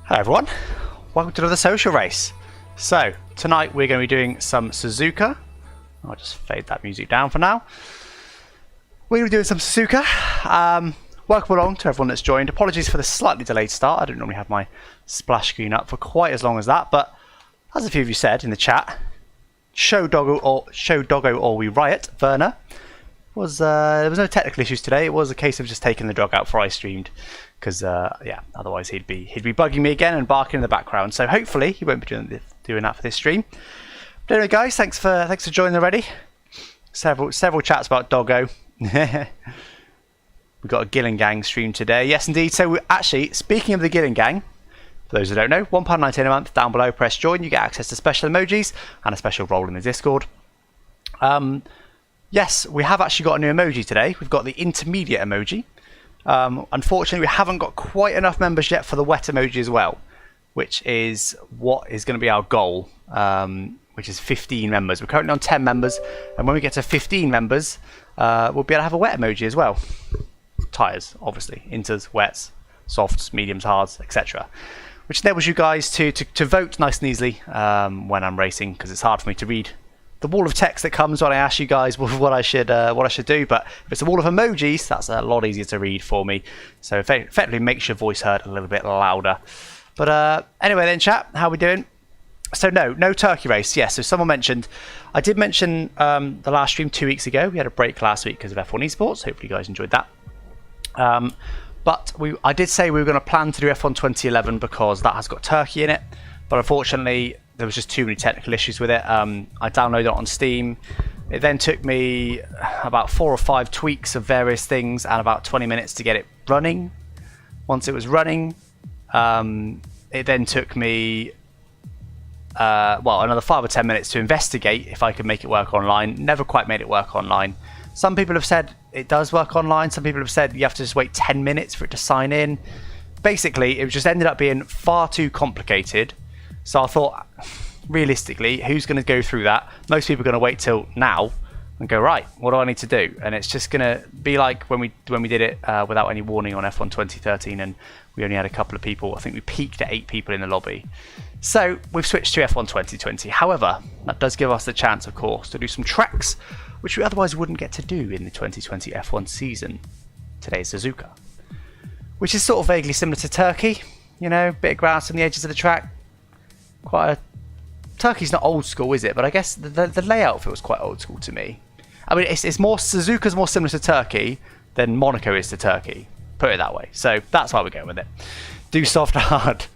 Hello everyone, welcome to another social race. So tonight we're going to be doing some Suzuka. I'll just fade that music down for now. We're going to be doing some Suzuka. Welcome along to everyone that's joined. Apologies for the slightly delayed start. I don't normally have my splash screen up for quite as long as that, but as a few of you said in the chat, show doggo or we riot. Werner was there was no technical issues today. It was a case of just taking the dog out before I streamed. Because yeah, otherwise he'd be bugging me again and barking in the background. So hopefully he won't be doing that for this stream. But anyway, guys, thanks for joining already. Several chats about doggo. We've got a Gillingang stream today. Yes, indeed. So actually, speaking of the Gillingang, for those who don't know, £1.19 a month down below. Press join. You get access to special emojis and a special role in the Discord. Yes, we have actually got a new emoji today. We've got the intermediate emoji. Unfortunately, we haven't got quite enough members yet for the wet emoji as well, which is what is going to be our goal, which is 15 members. We're currently on 10 members, and when we get to 15 members, we'll be able to have a wet emoji as well. Tyres, obviously, inters, wets, softs, mediums, hards, etc. Which enables you guys to vote nice and easily when I'm racing, because it's hard for me to read the wall of text that comes when I ask you guys what I should do. But if it's a wall of emojis, that's a lot easier to read for me. So effectively makes your voice heard a little bit louder. But anyway then, chat, how are we doing? So no turkey race. Yes, so someone mentioned, I did mention the last stream 2 weeks ago. We had a break last week because of F1 esports. Hopefully you guys enjoyed that. But I did say we were going to plan to do F1 2011 because that has got turkey in it. But unfortunately, there was just too many technical issues with it. I downloaded it on Steam. It then took me about 4 or 5 tweaks of various things and about 20 minutes to get it running. Once it was running, it then took me another 5 or 10 minutes to investigate if I could make it work online. Never quite made it work online. Some people have said it does work online. Some people have said you have to just wait 10 minutes for it to sign in. Basically, it just ended up being far too complicated. So I thought, realistically, who's going to go through that? Most people are going to wait till now and go, right, what do I need to do? And it's just going to be like when we did it without any warning on F1 2013, and we only had a couple of people. I think we peaked at 8 people in the lobby. So we've switched to F1 2020. However, that does give us the chance, of course, to do some tracks, which we otherwise wouldn't get to do in the 2020 F1 season. Today's Suzuka, which is sort of vaguely similar to Turkey. You know, bit of grass on the edges of the track. Turkey's not old school, is it? But I guess the layout feels quite old school to me. I mean, it's more, Suzuka's more similar to Turkey than Monaco is to Turkey. Put it that way. So that's why we're going with it. Do soft hard.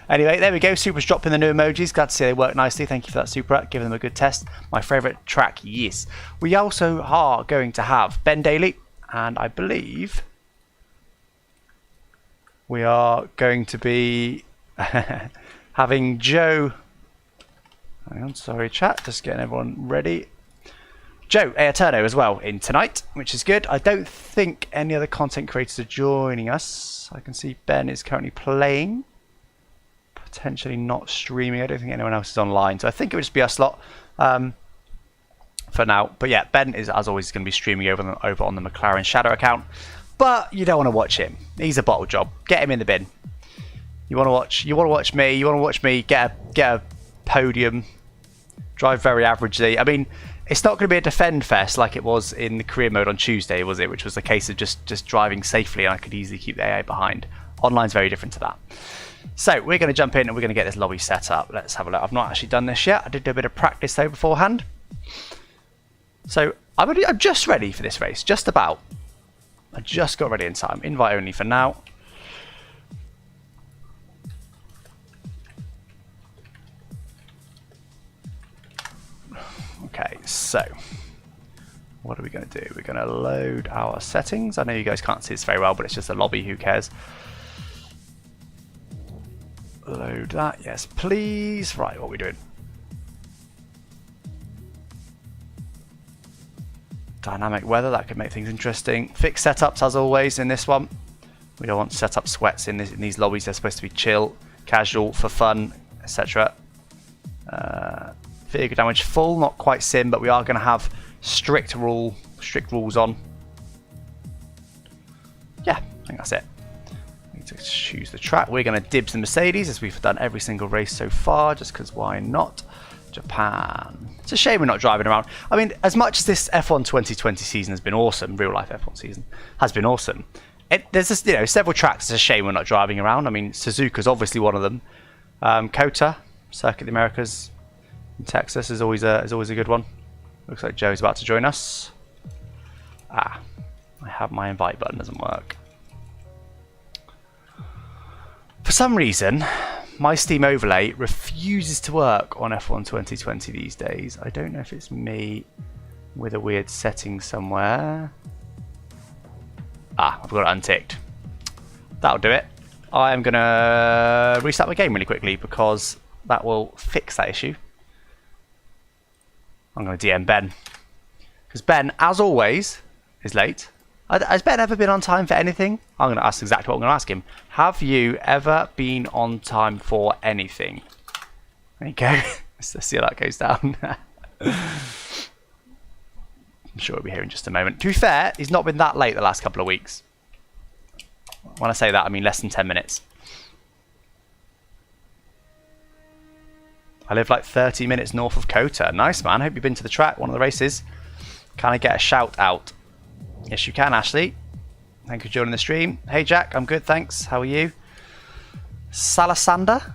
Anyway, there we go. Super's dropped in the new emojis. Glad to see they work nicely. Thank you for that, Super. Giving them a good test. My favourite track, yes. We also are going to have Ben Daly, and I believe we are going to be having Joe. Hang on, sorry, chat. Just getting everyone ready. Joe Aeterno as well in tonight, which is good. I don't think any other content creators are joining us. I can see Ben is currently playing, potentially not streaming. I don't think anyone else is online, so I think it would just be us lot for now. But yeah, Ben is, as always, going to be streaming over on the McLaren Shadow account. But you don't want to watch him. He's a bottle job. Get him in the bin. You want to watch me. You want to watch me get a podium, drive very averagely. I mean, it's not going to be a defend fest like it was in the career mode on Tuesday, was it? Which was a case of just driving safely, and I could easily keep the AI behind. Online's very different to that. So we're going to jump in and we're going to get this lobby set up. Let's have a look. I've not actually done this yet. I did do a bit of practice though beforehand. So I'm just ready for this race, just about. I just got ready in time. Invite only for now. Okay, so what are we going to do? We're going to load our settings. I know you guys can't see this very well, but it's just a lobby, who cares? Load that, yes please. Right, what are we doing? Dynamic weather, that could make things interesting. Fixed setups as always in this one. We don't want to set up sweats in these lobbies. They're supposed to be chill, casual, for fun, etc. Vehicle damage full, not quite sim, but we are going to have strict rules on. Yeah, I think that's it. to choose the track. We're going to dibs the Mercedes, as we've done every single race so far, just because why not? Japan. It's a shame we're not driving around. I mean, as much as this F1 2020 season has been awesome, real life F1 season has been awesome, there's just, several tracks. It's a shame we're not driving around. I mean, Suzuka's obviously one of them. COTA, Circuit of the Americas in Texas is always a good one. Looks like Joe's about to join us. I have my invite button, doesn't work. For some reason, my Steam overlay refuses to work on F1 2020 these days. I don't know if it's me with a weird setting somewhere. I've got it unticked. That'll do it. I am going to restart my game really quickly because that will fix that issue. I'm going to DM Ben. Because Ben, as always, is late. Has Ben ever been on time for anything? I'm going to ask exactly what I'm going to ask him. Have you ever been on time for anything? There you go. Let's see how that goes down. I'm sure he'll be here in just a moment. To be fair, he's not been that late the last couple of weeks. When I say that, I mean less than 10 minutes. I live like 30 minutes north of COTA. Nice, man. Hope you've been to the track, one of the races. Can I get a shout out? Yes, you can, Ashley. Thank you for joining the stream. Hey, Jack. I'm good, thanks. How are you? Salasander?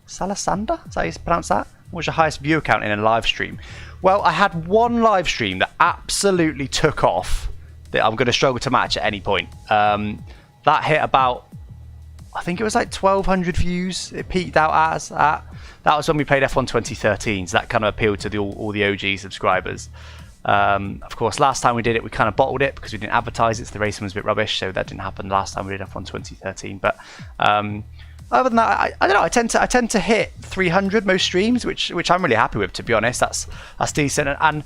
Salasander? Is that how you pronounce that? What's your highest view count in a live stream? Well, I had one live stream that absolutely took off that I'm going to struggle to match at any point. That hit about, I think it was like 1,200 views. It peaked out as at. That was when we played F1 2013, so that kind of appealed to all the OG subscribers. Of course, last time we did it, we kind of bottled it because we didn't advertise it, so the racing was a bit rubbish, so that didn't happen last time we did F1 2013. But other than that, I don't know. I tend to hit 300 most streams, which I'm really happy with. To be honest, that's decent. And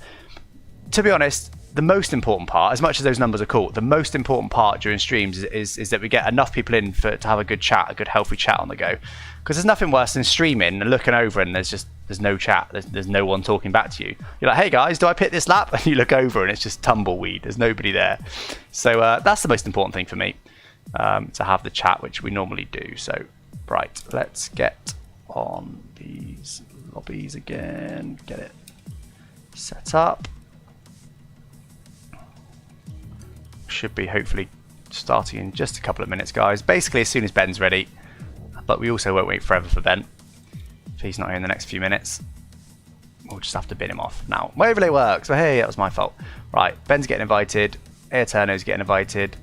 to be honest, the most important part, as much as those numbers are cool, the most important part during streams is that we get enough people in to have a good chat, a good healthy chat on the go. Because there's nothing worse than streaming and looking over and there's no chat, there's no one talking back to you. You're like, hey guys, do I pit this lap? And you look over and it's just tumbleweed. There's nobody there. So that's the most important thing for me, to have the chat, which we normally do. So right, let's get on these lobbies again, get it set up. Should be hopefully starting in just a couple of minutes, guys. Basically as soon as Ben's ready, but we also won't wait forever for Ben. If he's not here in the next few minutes, we'll just have to bin him off. Now, my overlay works. Well, hey, that was my fault. Right, Ben's getting invited. Airturno's getting invited.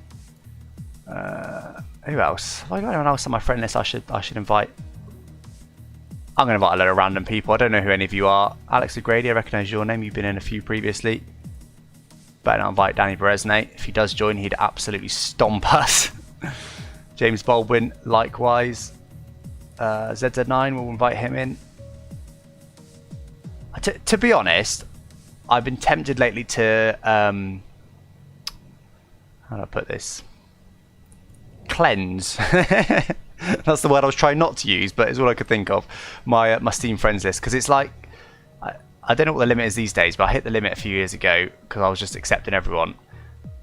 Who else? Have I got anyone else on my friend list I should invite? I'm going to invite a lot of random people. I don't know who any of you are. Alex O'Grady, I recognise your name. You've been in a few previously. Better not invite Danny Beresne. If he does join, he'd absolutely stomp us. James Baldwin, likewise. ZZ9, we'll invite him in. To be honest, I've been tempted lately to how do I put this? Cleanse. That's the word I was trying not to use, but it's all I could think of. My Steam friends list, because it's like I don't know what the limit is these days, but I hit the limit a few years ago because I was just accepting everyone,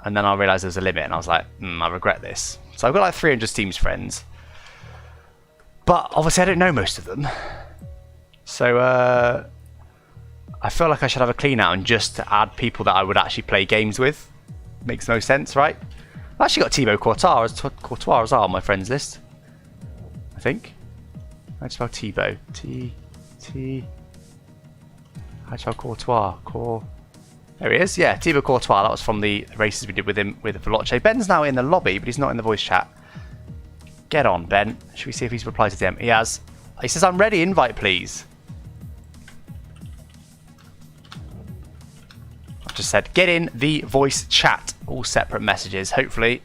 and then I realised there was a limit, and I was like, I regret this. So I've got like 300 Steam's friends. But obviously I don't know most of them. So I feel like I should have a clean out and just add people that I would actually play games with. Makes no sense, right? I've actually got Thibaut Courtois as well on my friends list. I think. How do you spell Thibaut? How do you spell Courtois? There he is. Yeah, Thibaut Courtois. That was from the races we did with him with Veloce. Ben's now in the lobby, but he's not in the voice chat. Get on, Ben. Should we see if he's replied to them? He has. He says, I'm ready, invite please. I've just said, get in the voice chat. All separate messages. Hopefully,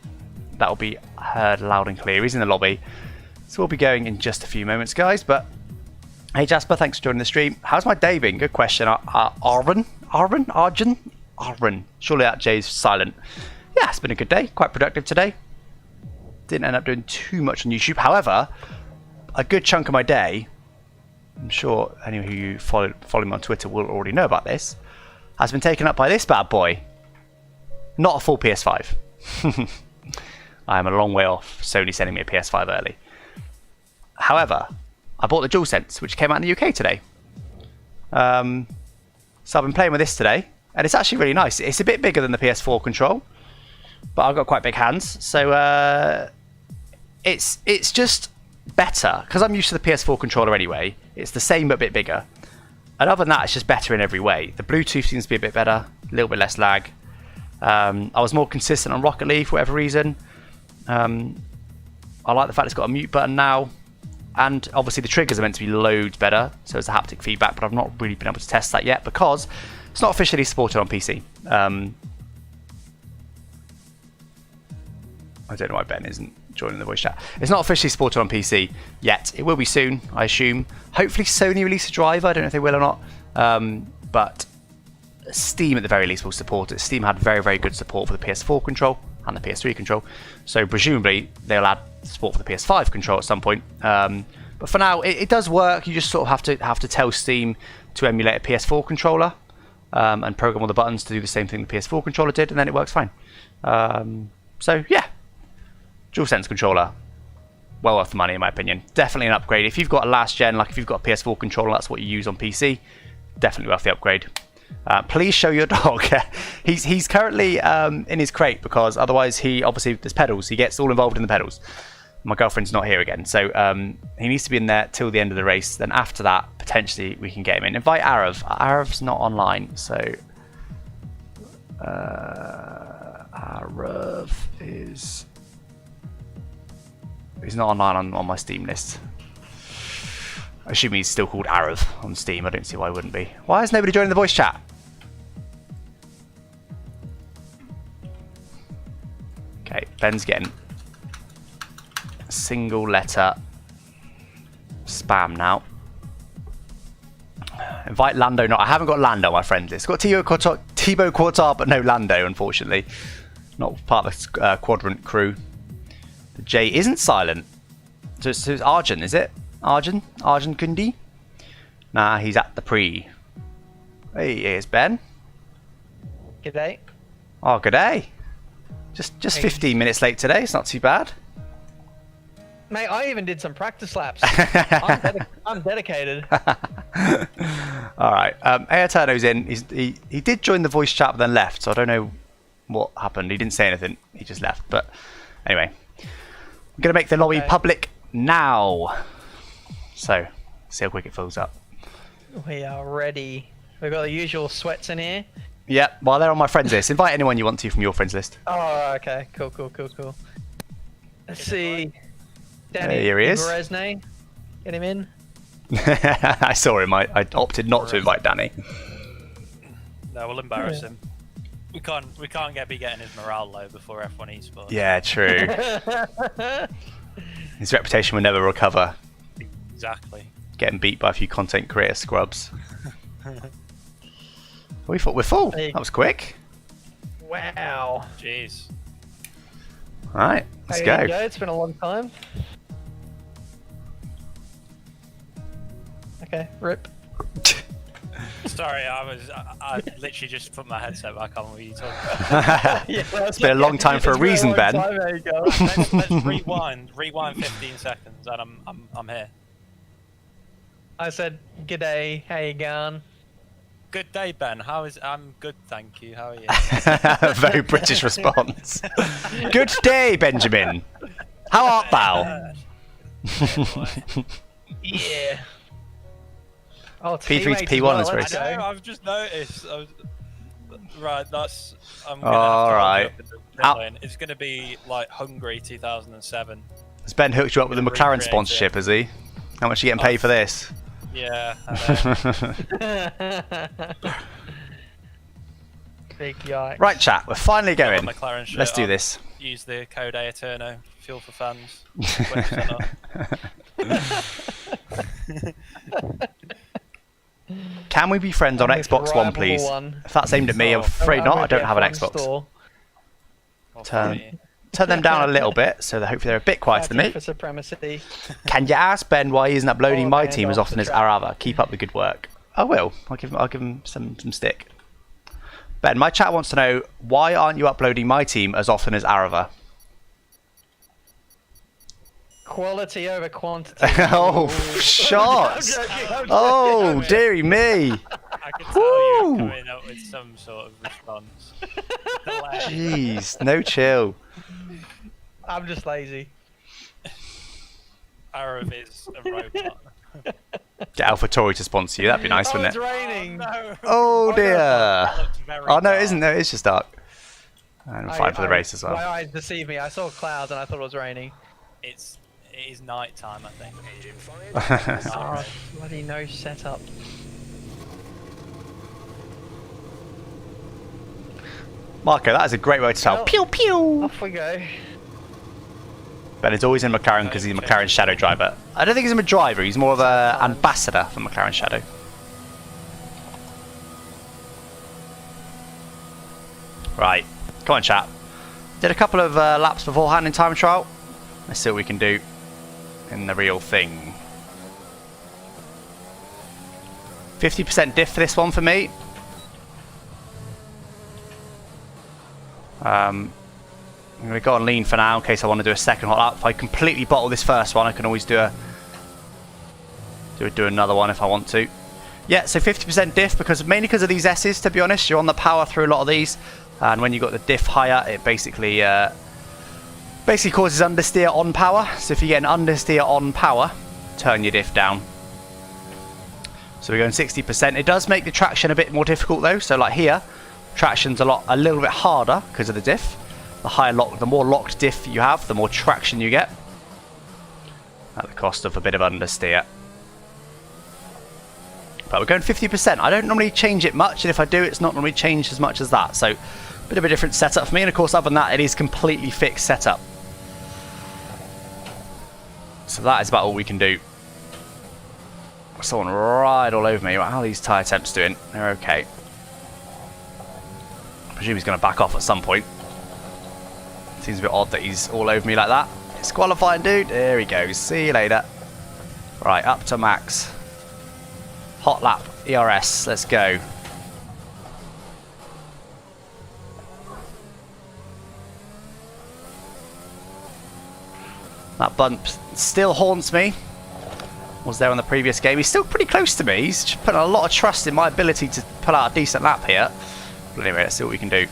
that'll be heard loud and clear. He's in the lobby. So we'll be going in just a few moments, guys. But, hey Jasper, thanks for joining the stream. How's my day been? Good question. Arvin? Surely that J's silent. Yeah, it's been a good day. Quite productive today. Didn't end up doing too much on YouTube. However, a good chunk of my day, I'm sure anyone who follow me on Twitter will already know about this, has been taken up by this bad boy. Not a full PS5. I am a long way off Sony sending me a PS5 early. However, I bought the DualSense, which came out in the UK today. So I've been playing with this today, and it's actually really nice. It's a bit bigger than the PS4 control, but I've got quite big hands, so it's just better, because I'm used to the PS4 controller anyway. It's the same but a bit bigger. And other than that, it's just better in every way. The Bluetooth seems to be a bit better, a little bit less lag. I was more consistent on Rocket League for whatever reason. I like the fact it's got a mute button now. And obviously the triggers are meant to be loads better, so it's a haptic feedback, but I've not really been able to test that yet because it's not officially supported on PC. I don't know why Ben isn't joining the voice chat. It's not officially supported on PC yet. It will be soon, I assume. Hopefully Sony release a driver. I don't know if they will or not. But Steam at the very least will support it. Steam had very, very good support for the PS4 control and the PS3 control. So presumably they'll add support for the PS5 control at some point. But for now, it does work. You just sort of have to tell Steam to emulate a PS4 controller and program all the buttons to do the same thing the PS4 controller did, and then it works fine. So yeah, DualSense controller, well worth the money in my opinion. Definitely an upgrade. If you've got a last gen, like if you've got a PS4 controller, that's what you use on PC, definitely worth the upgrade. Please show your dog. He's currently in his crate because otherwise there's pedals. He gets all involved in the pedals. My girlfriend's not here again, so he needs to be in there till the end of the race. Then after that, potentially we can get him in. Invite Arav. Arav's not online, so Arav he's not online on my Steam list. I assume he's still called Arav on Steam. I don't see why he wouldn't be. Why is nobody joining the voice chat? Okay, Ben's getting single letter spam now. Invite Lando. No, I haven't got Lando on my friends list. Got Thibaut Courtois, but no Lando, unfortunately. Not part of the Quadrant crew. The J isn't silent. So it's Arjun, is it? Arjun Kundi? Nah, he's at the Prix. Hey, here's Ben. G'day. Oh, g'day. Just 15 minutes late today. It's not too bad. Mate, I even did some practice laps. I'm dedicated. All right. Airturno's in. He did join the voice chat, but then left. So I don't know what happened. He didn't say anything. He just left. But anyway, I'm gonna make the lobby public now. So see how quick it fills up. We are ready. We've got the usual sweats in here. Yep. While they're on my friends list, invite anyone you want to from your friends list. Oh, okay. Cool. Let's see. Danny, here he is. Beresnay. Get him in. I saw him. I opted not to invite Danny. No, we'll embarrass him. We can't be getting his morale low before F1 Esports. Yeah, true. His reputation will never recover. Exactly. Getting beat by a few content creator scrubs. We thought we're full. That was quick. Wow. Jeez. All right, let's go. It's been a long time. Okay, rip. Sorry, I literally just put my headset back on. What are you talking about? It's been a long time for a reason, Ben. There you go. Let's rewind 15 seconds, and I'm here. I said, "G'day, how you going?" Good day, Ben. I'm good, thank you. How are you? Very British response. Good day, Benjamin. How art thou? Yeah. Oh, P3 to P1 is race. I know, I've just noticed. Right, that's. I'm All right. It's going to be like Hungary 2007. Has Ben hooked you up with a McLaren sponsorship, has he? How much are you getting paid for this? Yeah. Big yikes. Right, chat. We're finally going. Let's do on. this. Use the code Aeterno. Fuel for fans. 20% off. Can we be friends on Xbox One, please? If that's aimed at me, I'm afraid not. I don't have an Xbox. Turn them down a little bit, so that hopefully they're a bit quieter than me. For supremacy. Can you ask Ben why he isn't uploading my team as often as Arava? Keep up the good work. I will. I'll give him some stick. Ben, my chat wants to know, why aren't you uploading my team as often as Arava? Quality over quantity. Oh, shots! I'm joking. Oh, dearie me! I could tell you were coming up with some sort of response. Jeez, no chill. I'm just lazy. Arav is a robot. Get AlphaTauri to sponsor you. That'd be nice, Oh, wouldn't it's it? raining. No. Oh dear. That looks very Oh no, it dark. isn't. No, it's just dark. And I'm fine for the race as My well. eyes deceived me. I saw clouds and I thought it was raining. It is night time, I think. Oh, bloody no setup. Marco, that is a great way to tell. Well- Pew pew. Off we go. Ben is always in McLaren because he's a McLaren Shadow driver. I don't think he's a driver. He's more of an ambassador for McLaren Shadow. Right, come on, chat. Did a couple of laps beforehand in time trial. Let's see what we can do in the real thing. 50% diff for this one for me. I'm going to go on lean for now in case I want to do a second hot lap. If I completely bottle this first one, I can always do another one if I want to. Yeah, so 50% diff mainly because of these S's, to be honest. You're on the power through a lot of these. And when you got the diff higher, it basically causes understeer on power. So if you get an understeer on power, turn your diff down. So we're going 60%. It does make the traction a bit more difficult though. So like here, traction's a little bit harder because of the diff. The more locked diff you have, the more traction you get. At the cost of a bit of understeer. But we're going 50%. I don't normally change it much, and if I do, it's not normally changed as much as that. So, a bit of a different setup for me, and of course, other than that, it is completely fixed setup. So that is about all we can do. Someone right all over me. How are these tyre temps doing? They're okay. I presume he's going to back off at some point. Seems a bit odd that he's all over me like that. It's qualifying, dude. There he goes. See you later. Right, up to max. Hot lap, ERS, let's go. That bump still haunts me. Was there on the previous game. He's still pretty close to me. He's putting a lot of trust in my ability to pull out a decent lap here. But anyway, let's see what we can do.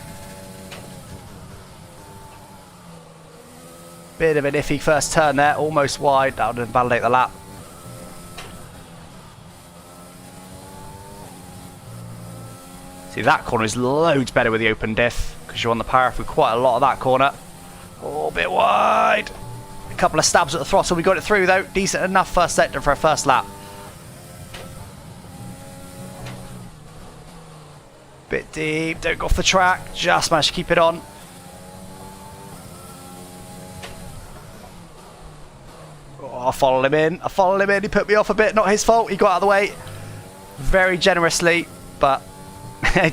Bit of an iffy first turn there, almost wide. That would invalidate the lap. See, that corner is loads better with the open diff because you're on the power through quite a lot of that corner. Oh, a bit wide. A couple of stabs at the throttle. We got it through though. Decent enough first sector for a first lap. Bit deep. Don't go off the track. Just managed to keep it on. Oh, I followed him in. He put me off a bit. Not his fault. He got out of the way very generously, but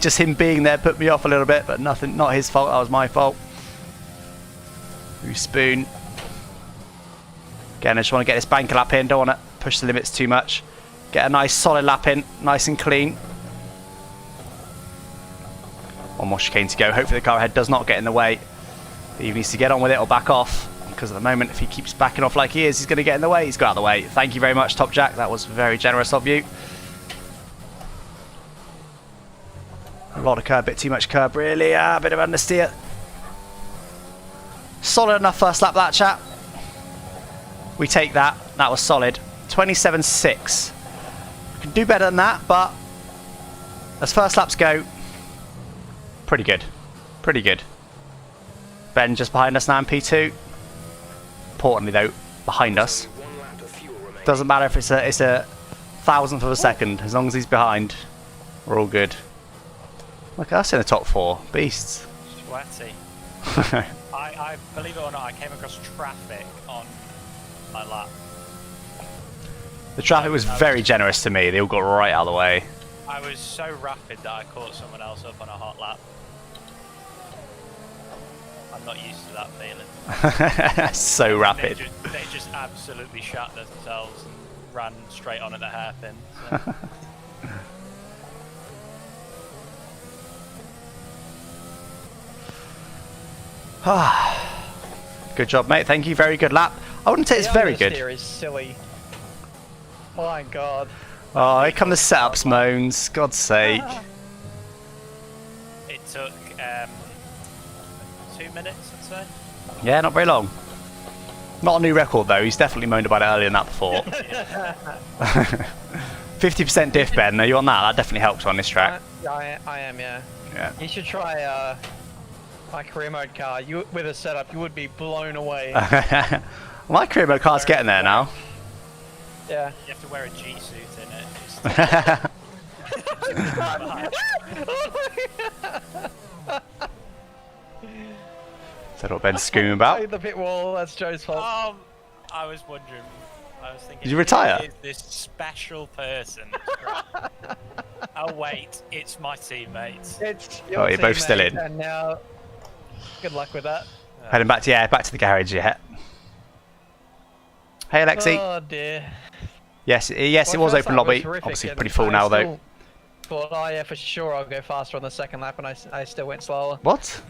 just him being there put me off a little bit, but nothing, not his fault, that was my fault. Spoon. Again, I just want to get this banker lap in, don't want to push the limits too much. Get a nice solid lap in, nice and clean. One more chicane to go. Hopefully the car ahead does not get in the way. He needs to get on with it or back off, because at the moment, if he keeps backing off like he is, he's going to get in the way. He's got out of the way. Thank you very much, Top Jack. That was very generous of you. A lot of curb, bit too much curb, really. A bit of understeer. Solid enough first lap, that chap. We take that. That was solid. 27.6. We can do better than that, but as first laps go, pretty good. Pretty good. Ben just behind us now in P2. Importantly, though, behind us. Doesn't matter if it's a thousandth of a second. As long as he's behind, we're all good. Look at us in the top four. Beasts. Sweaty. I believe it or not, I came across traffic on my lap. The traffic was very generous to me. They all got right out of the way. I was so rapid that I caught someone else up on a hot lap. I'm not used to that feeling. So rapid. They just absolutely shut themselves and ran straight on at the hairpin. So. Good job, mate. Thank you. Very good lap. I wouldn't say it's very good. Is silly. My God. Oh, here come the setups moans. God's sake. It took 2 minutes, I'd say. Yeah, not very long. Not a new record though. He's definitely moaned about it earlier than that before. 50% diff, Ben. Are you on that? That definitely helps on this track. I am, yeah. Yeah. You should try my career mode car. With a setup, you would be blown away. My career mode car's getting there now. Yeah. You have to wear a G suit in it. Is that what Ben's screaming about? The pit wall. That's Joe's fault. I was wondering. I was thinking. Did you retire? Who is this special person? Oh wait, it's my teammates. It's Oh, you're both still in. And now, good luck with that. Heading back to the garage. Yeah. Hey, Alexi. Oh dear. Yes, it was open lobby. Obviously pretty full now though. Thought, oh yeah, for sure I'll go faster on the second lap, and I still went slower. What?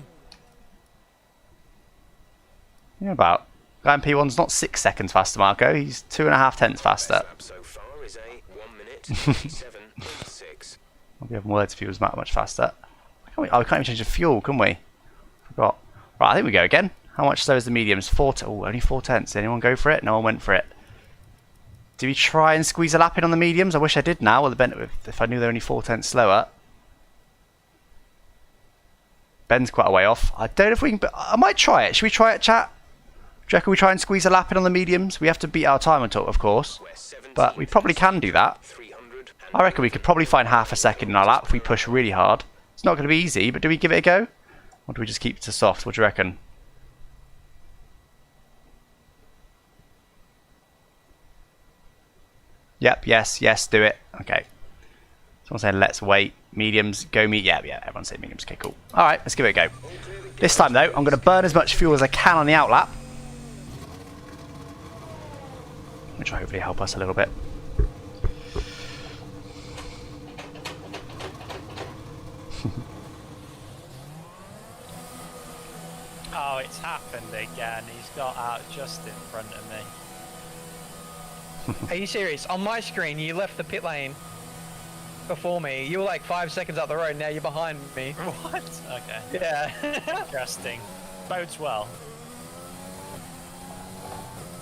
You know about? Guy in P1's not 6 seconds faster, Marco. He's 2.5 tenths faster. So far is a 1 minute 57.6. I'll be having words if he was that much faster. Oh, we can't even change the fuel, can we? Forgot. Right, I think we go again. How much slow is the mediums? Only 4 tenths. Did anyone go for it? No one went for it. Did we try and squeeze a lap in on the mediums? I wish I did now. If I knew they were only 4 tenths slower. Ben's quite a way off. I don't know if we can. But I might try it. Should we try it, chat? Do you reckon we try and squeeze a lap in on the mediums? We have to beat our time on top, of course. But we probably can do that. I reckon we could probably find half a second in our lap if we push really hard. It's not going to be easy, but do we give it a go? Or do we just keep it to soft? What do you reckon? Yep, yes, do it. Okay. Someone saying let's wait. Mediums, go yeah, everyone's saying mediums. Okay, cool. Alright, let's give it a go. This time though, I'm going to burn as much fuel as I can on the outlap. Which will hopefully help us a little bit. Oh, it's happened again. He's got out just in front of me. Are you serious? On my screen, you left the pit lane before me. You were like 5 seconds up the road. Now you're behind me. What? Okay. Yeah. Interesting. Bodes well.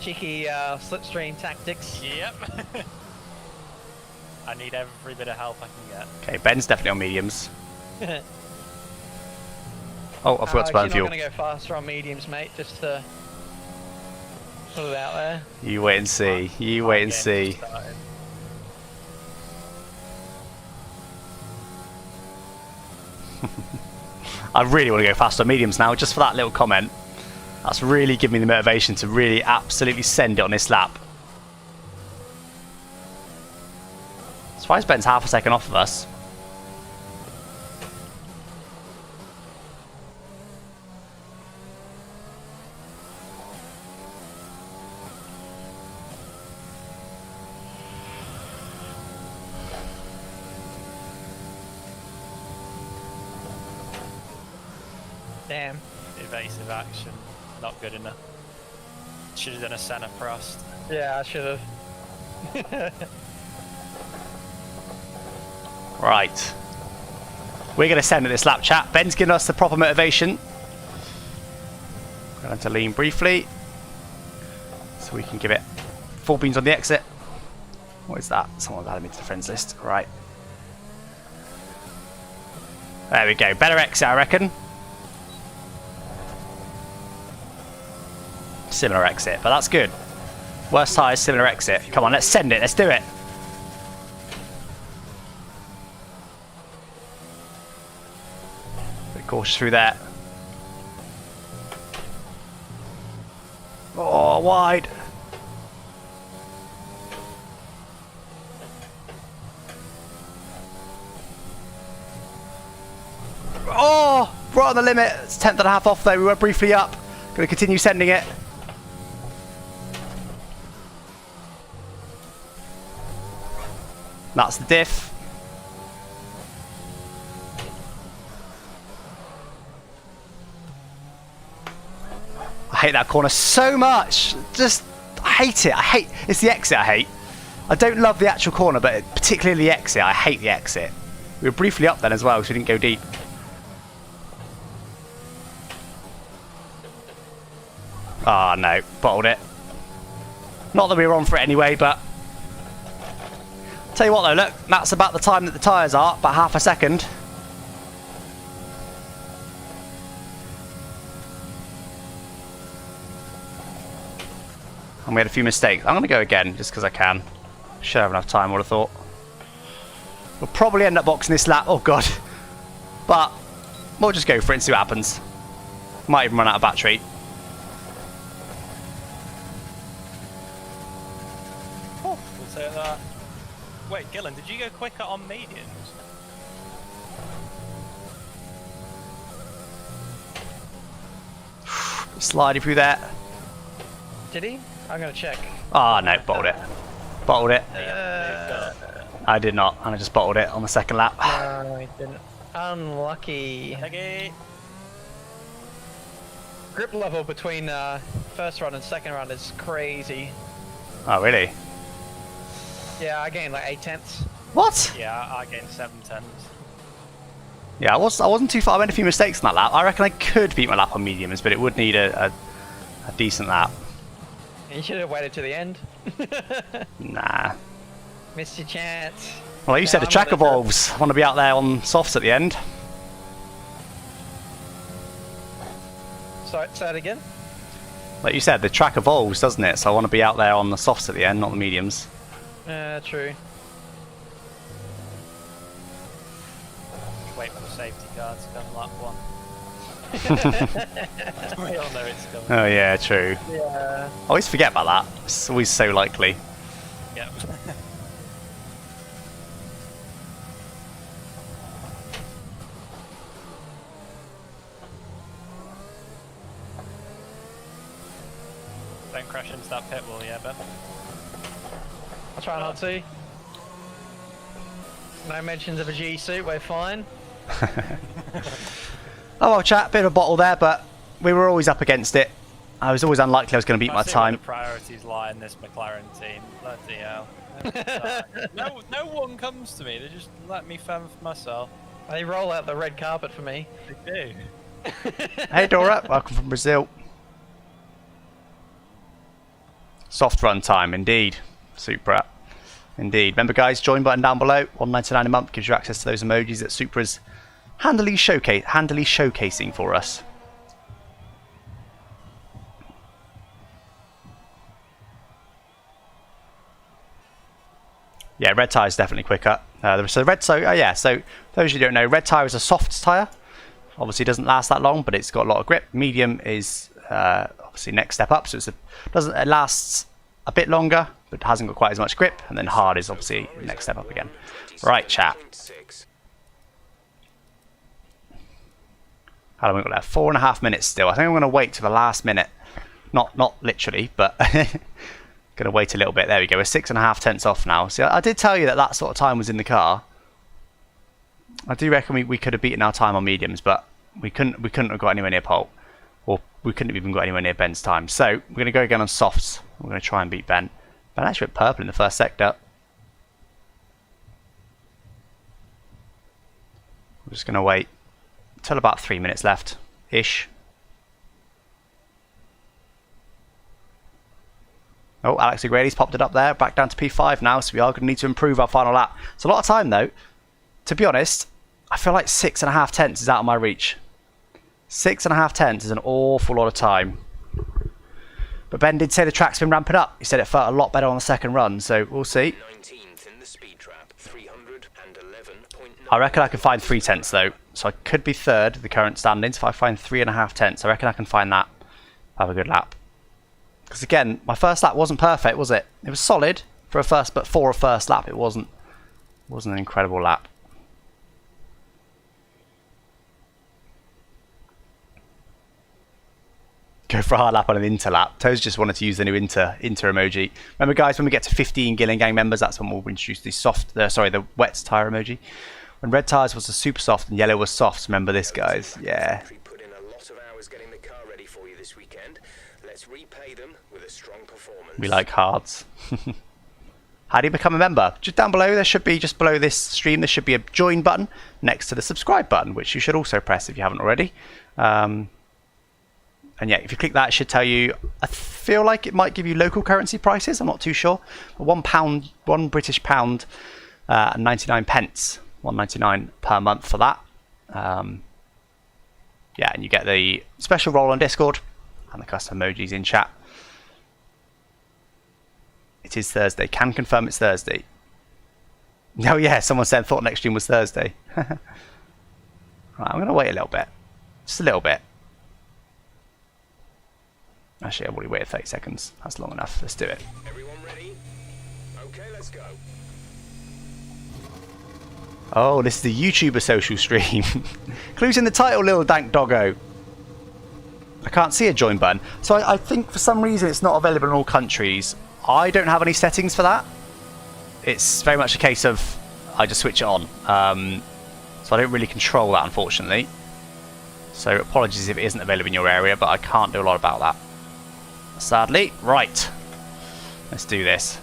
Cheeky slipstream tactics. Yep. I need every bit of help I can get. Okay, Ben's definitely on mediums. Oh, I forgot to burn fuel. I'm going to go faster on mediums, mate, just to put it out there. You wait and see. You wait and see. I really want to go faster on mediums now, just for that little comment. That's really given me the motivation to really absolutely send it on this lap. Surprised Ben's half a second off of us. Damn. Evasive action. Not good enough. Should have done a Senna Prost. Yeah, I should have. Right. We're going to send it this lap, chat. Ben's giving us the proper motivation. Going to lean briefly. So we can give it full beans on the exit. What is that? Someone's added me to the friends list. Right. There we go. Better exit, I reckon. Similar exit, but that's good. Worst tyres, similar exit. Come on, let's send it. Let's do it. Bit cautious through there. Oh, wide. Oh, right on the limit. It's 10th and a half off though. We were briefly up. Going to continue sending it. That's the diff. I hate that corner so much. Just hate it. It's the exit I hate. I don't love the actual corner, but particularly the exit. I hate the exit. We were briefly up then as well, so we didn't go deep. Ah, no. Bottled it. Not that we were on for it anyway, but... Tell you what though, look. That's about the time that the tyres are. About half a second. And we had a few mistakes. I'm going to go again, just because I can. Should have enough time, I would have thought. We'll probably end up boxing this lap. Oh, God. But we'll just go for it and see what happens. Might even run out of battery. Oh, we'll take that. Wait, Gillen, did you go quicker on mediums? Sliding through there. Did he? I'm gonna check. Ah, no, bottled it. Bottled it. I I did not, and I just bottled it on the second lap. No, I didn't. Unlucky. Okay. Grip level between first run and second run is crazy. Oh, really? Yeah, I gained like 8/10. What? Yeah, I gained 7/10. Yeah, I wasn't too far. I made a few mistakes in that lap. I reckon I could beat my lap on mediums, but it would need a decent lap. You should have waited to the end. Nah. Missed your chance. Well, like you said, the track evolves. I want to be out there on softs at the end. Sorry, say it again? Like you said, the track evolves, doesn't it? So I want to be out there on the softs at the end, not the mediums. True. Wait for the safety car to come lap 1. We all know it's coming. Oh yeah, true. Yeah. I always forget about that. It's always so likely. Yep. Don't crash into that pit wall, yeah, Ben? I'll try not to. No mentions of a G suit, we're fine. Oh well, chat, bit of a bottle there, but we were always up against it. I was always unlikely I was going to beat my I see where time. the priorities lie in this McLaren team. Bloody hell. No one comes to me. They just let me fend for myself. They roll out the red carpet for me. They do. Hey Dora, welcome from Brazil. Soft run time, indeed. Supra, indeed. Remember guys, join button down below. $1.99 a month gives you access to those emojis that Supra's handily showcasing for us. Yeah, red tyre is definitely quicker. So those of you who don't know, red tyre is a soft tyre. Obviously, it doesn't last that long, but it's got a lot of grip. Medium is obviously next step up, so it lasts a bit longer, but hasn't got quite as much grip. And then hard is obviously next step up again. Right, chat. How long have we got left? 4.5 minutes still. I think I'm going to wait till the last minute. Not literally, but going to wait a little bit. There we go. We're 6.5 tenths off now. See, I did tell you that sort of time was in the car. I do reckon we could have beaten our time on mediums, but we couldn't have got anywhere near pole, or we couldn't have even got anywhere near Ben's time. So we're going to go again on softs. We're going to try and beat Ben. Ben actually went purple in the first sector. We're just going to wait till about 3 minutes left ish. Oh, Alex O'Grady's popped it up there. Back down to P5 now, so we are going to need to improve our final lap. It's a lot of time though. To be honest, I feel like 6.5 tenths is out of my reach. 6.5 tenths is an awful lot of time. But Ben did say the track's been ramping up. He said it felt a lot better on the second run, so we'll see. 19th in the speed trap, 311.9. I reckon I can find 3 tenths though. So I could be third, the current standings. If I find 3.5 tenths, I reckon I can find that. Have a good lap. Because again, my first lap wasn't perfect, was it? It was solid for a first, but for a first lap, it wasn't an incredible lap. Go for a hard lap on an inter lap. Toes just wanted to use the new inter emoji. Remember, guys, when we get to 15 Gillen Gang members, that's when we'll introduce the wet tire emoji. When red tires was the super soft and yellow was soft. Remember this, guys? Yeah. Put in a lot of hours getting the car ready for you this weekend. let's repay them with a strong performance. We like hards. How do you become a member? Just down below, there should be, just below this stream, there should be a join button next to the subscribe button, which you should also press if you haven't already. And yeah, if you click that, it should tell you, I feel like it might give you local currency prices, I'm not too sure. £1 British pound, and 99 pence, 1.99 per month for that. Yeah, and you get the special role on Discord and the custom emojis in chat. It is Thursday. Can confirm it's Thursday. Oh yeah, someone said thought next stream was Thursday. Right, I'm going to wait a little bit. Just a little bit. Actually, I've already waited 30 seconds. That's long enough. Let's do it. Everyone ready? Okay, let's go. Oh, this is the YouTuber social stream. Clues in the title, little dank doggo. I can't see a join button. So I think for some reason it's not available in all countries. I don't have any settings for that. It's very much a case of I just switch it on. So I don't really control that, unfortunately. So apologies if it isn't available in your area, but I can't do a lot about that, sadly. Right. Let's do this.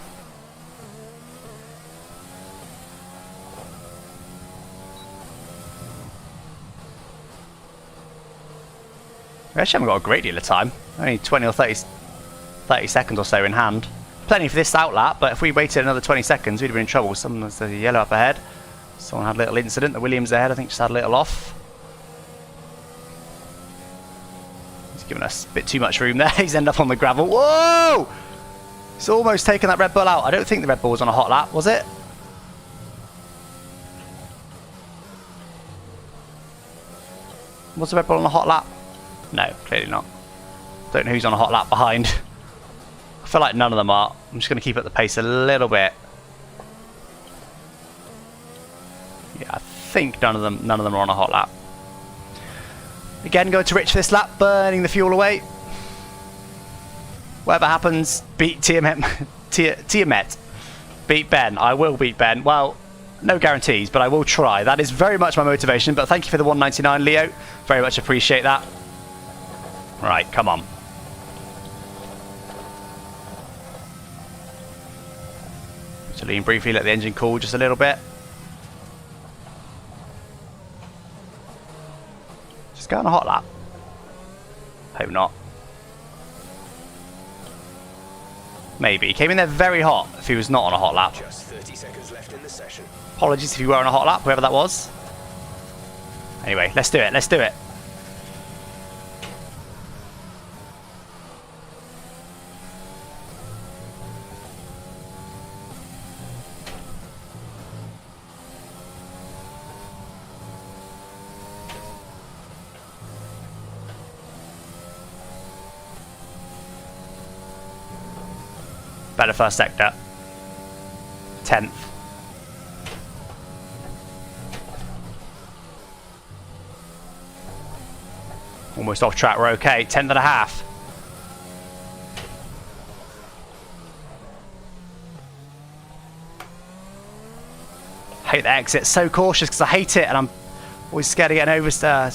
We actually haven't got a great deal of time. Only 20 or 30 seconds or so in hand. Plenty for this outlap, but if we waited another 20 seconds, we'd have been in trouble. Someone's a yellow up ahead. Someone had a little incident. The Williams ahead, I think, just had a little off. He's given us a bit too much room there. He's ended up on the gravel. Whoa! He's almost taken that Red Bull out. I don't think the Red Bull was on a hot lap, was it? Was the Red Bull on a hot lap? No, clearly not. Don't know who's on a hot lap behind. I feel like none of them are. I'm just going to keep up the pace a little bit. Yeah, I think none of them are on a hot lap. Again, going to Rich for this lap, burning the fuel away. Whatever happens, beat Tiamat. Beat Ben. I will beat Ben. Well, no guarantees, but I will try. That is very much my motivation, but thank you for the 1.99, Leo. Very much appreciate that. Right, come on. To lean briefly, let the engine cool just a little bit. Just go on a hot lap. Hope not. Maybe. He came in there very hot if he was not on a hot lap. Just 30 seconds left in the session. Apologies if you were on a hot lap, whoever that was. Anyway, let's do it. Let's do it. Better first sector. 10th. Almost off track, we're okay. 10th and a half. Hate the exit, so cautious because I hate it and I'm always scared of getting over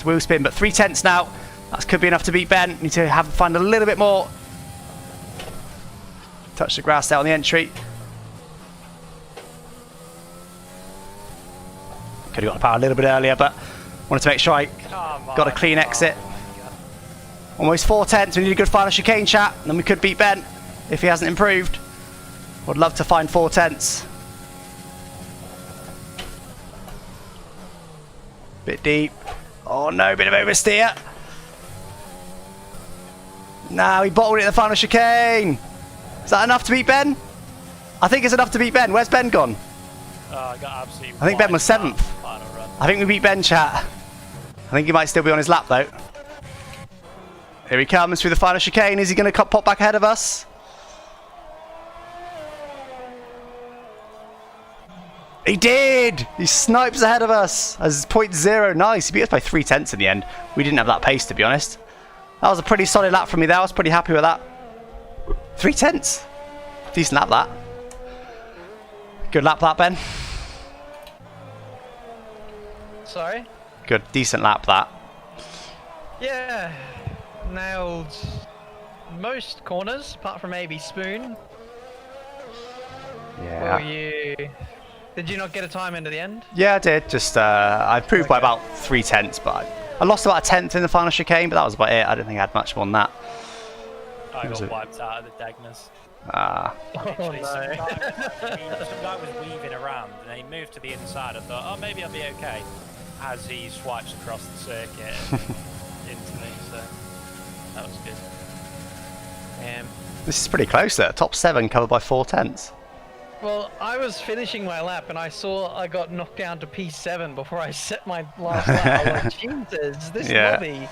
wheel spin, but 3/10 now. That could be enough to beat Ben. Need to find a little bit more. Touch the grass there on the entry. Could have got the power a little bit earlier, but wanted to make sure I got a clean exit. Almost 4/10. We need a good final chicane, chat, and then we could beat Ben if he hasn't improved. Would love to find 4/10. Bit deep. Oh no, bit of oversteer. No, he bottled it in the final chicane. Is that enough to beat Ben? I think it's enough to beat Ben. Where's Ben gone? I got absolutely. I think Ben was 7th. I think we beat Ben, chat. I think he might still be on his lap though. Here he comes through the final chicane. Is he going to pop back ahead of us? He did! He snipes ahead of us as 0.0. Nice. He beat us by 3/10 in the end. We didn't have that pace, to be honest. That was a pretty solid lap from me there. I was pretty happy with that. 3/10. Decent lap, that. Good lap, that, Ben. Sorry? Good, decent lap, that. Yeah. most corners, apart from maybe Spoon. Yeah. Or you... Did you not get a time into the end? Yeah, I did. Just I improved by about 0.3, but I lost about a tenth in the final chicane, but that was about it. I don't think I had much more than that. I got wiped out of the Degners. Ah. Literally, no. some guy was weaving around and he moved to the inside. I thought, oh, maybe I'll be okay. As he swipes across the circuit into me, so that was good. This is pretty close there. Top 7 covered by 0.4. Well, I was finishing my lap and I saw I got knocked down to P7 before I set my last lap. I was like, Jesus, this lobby.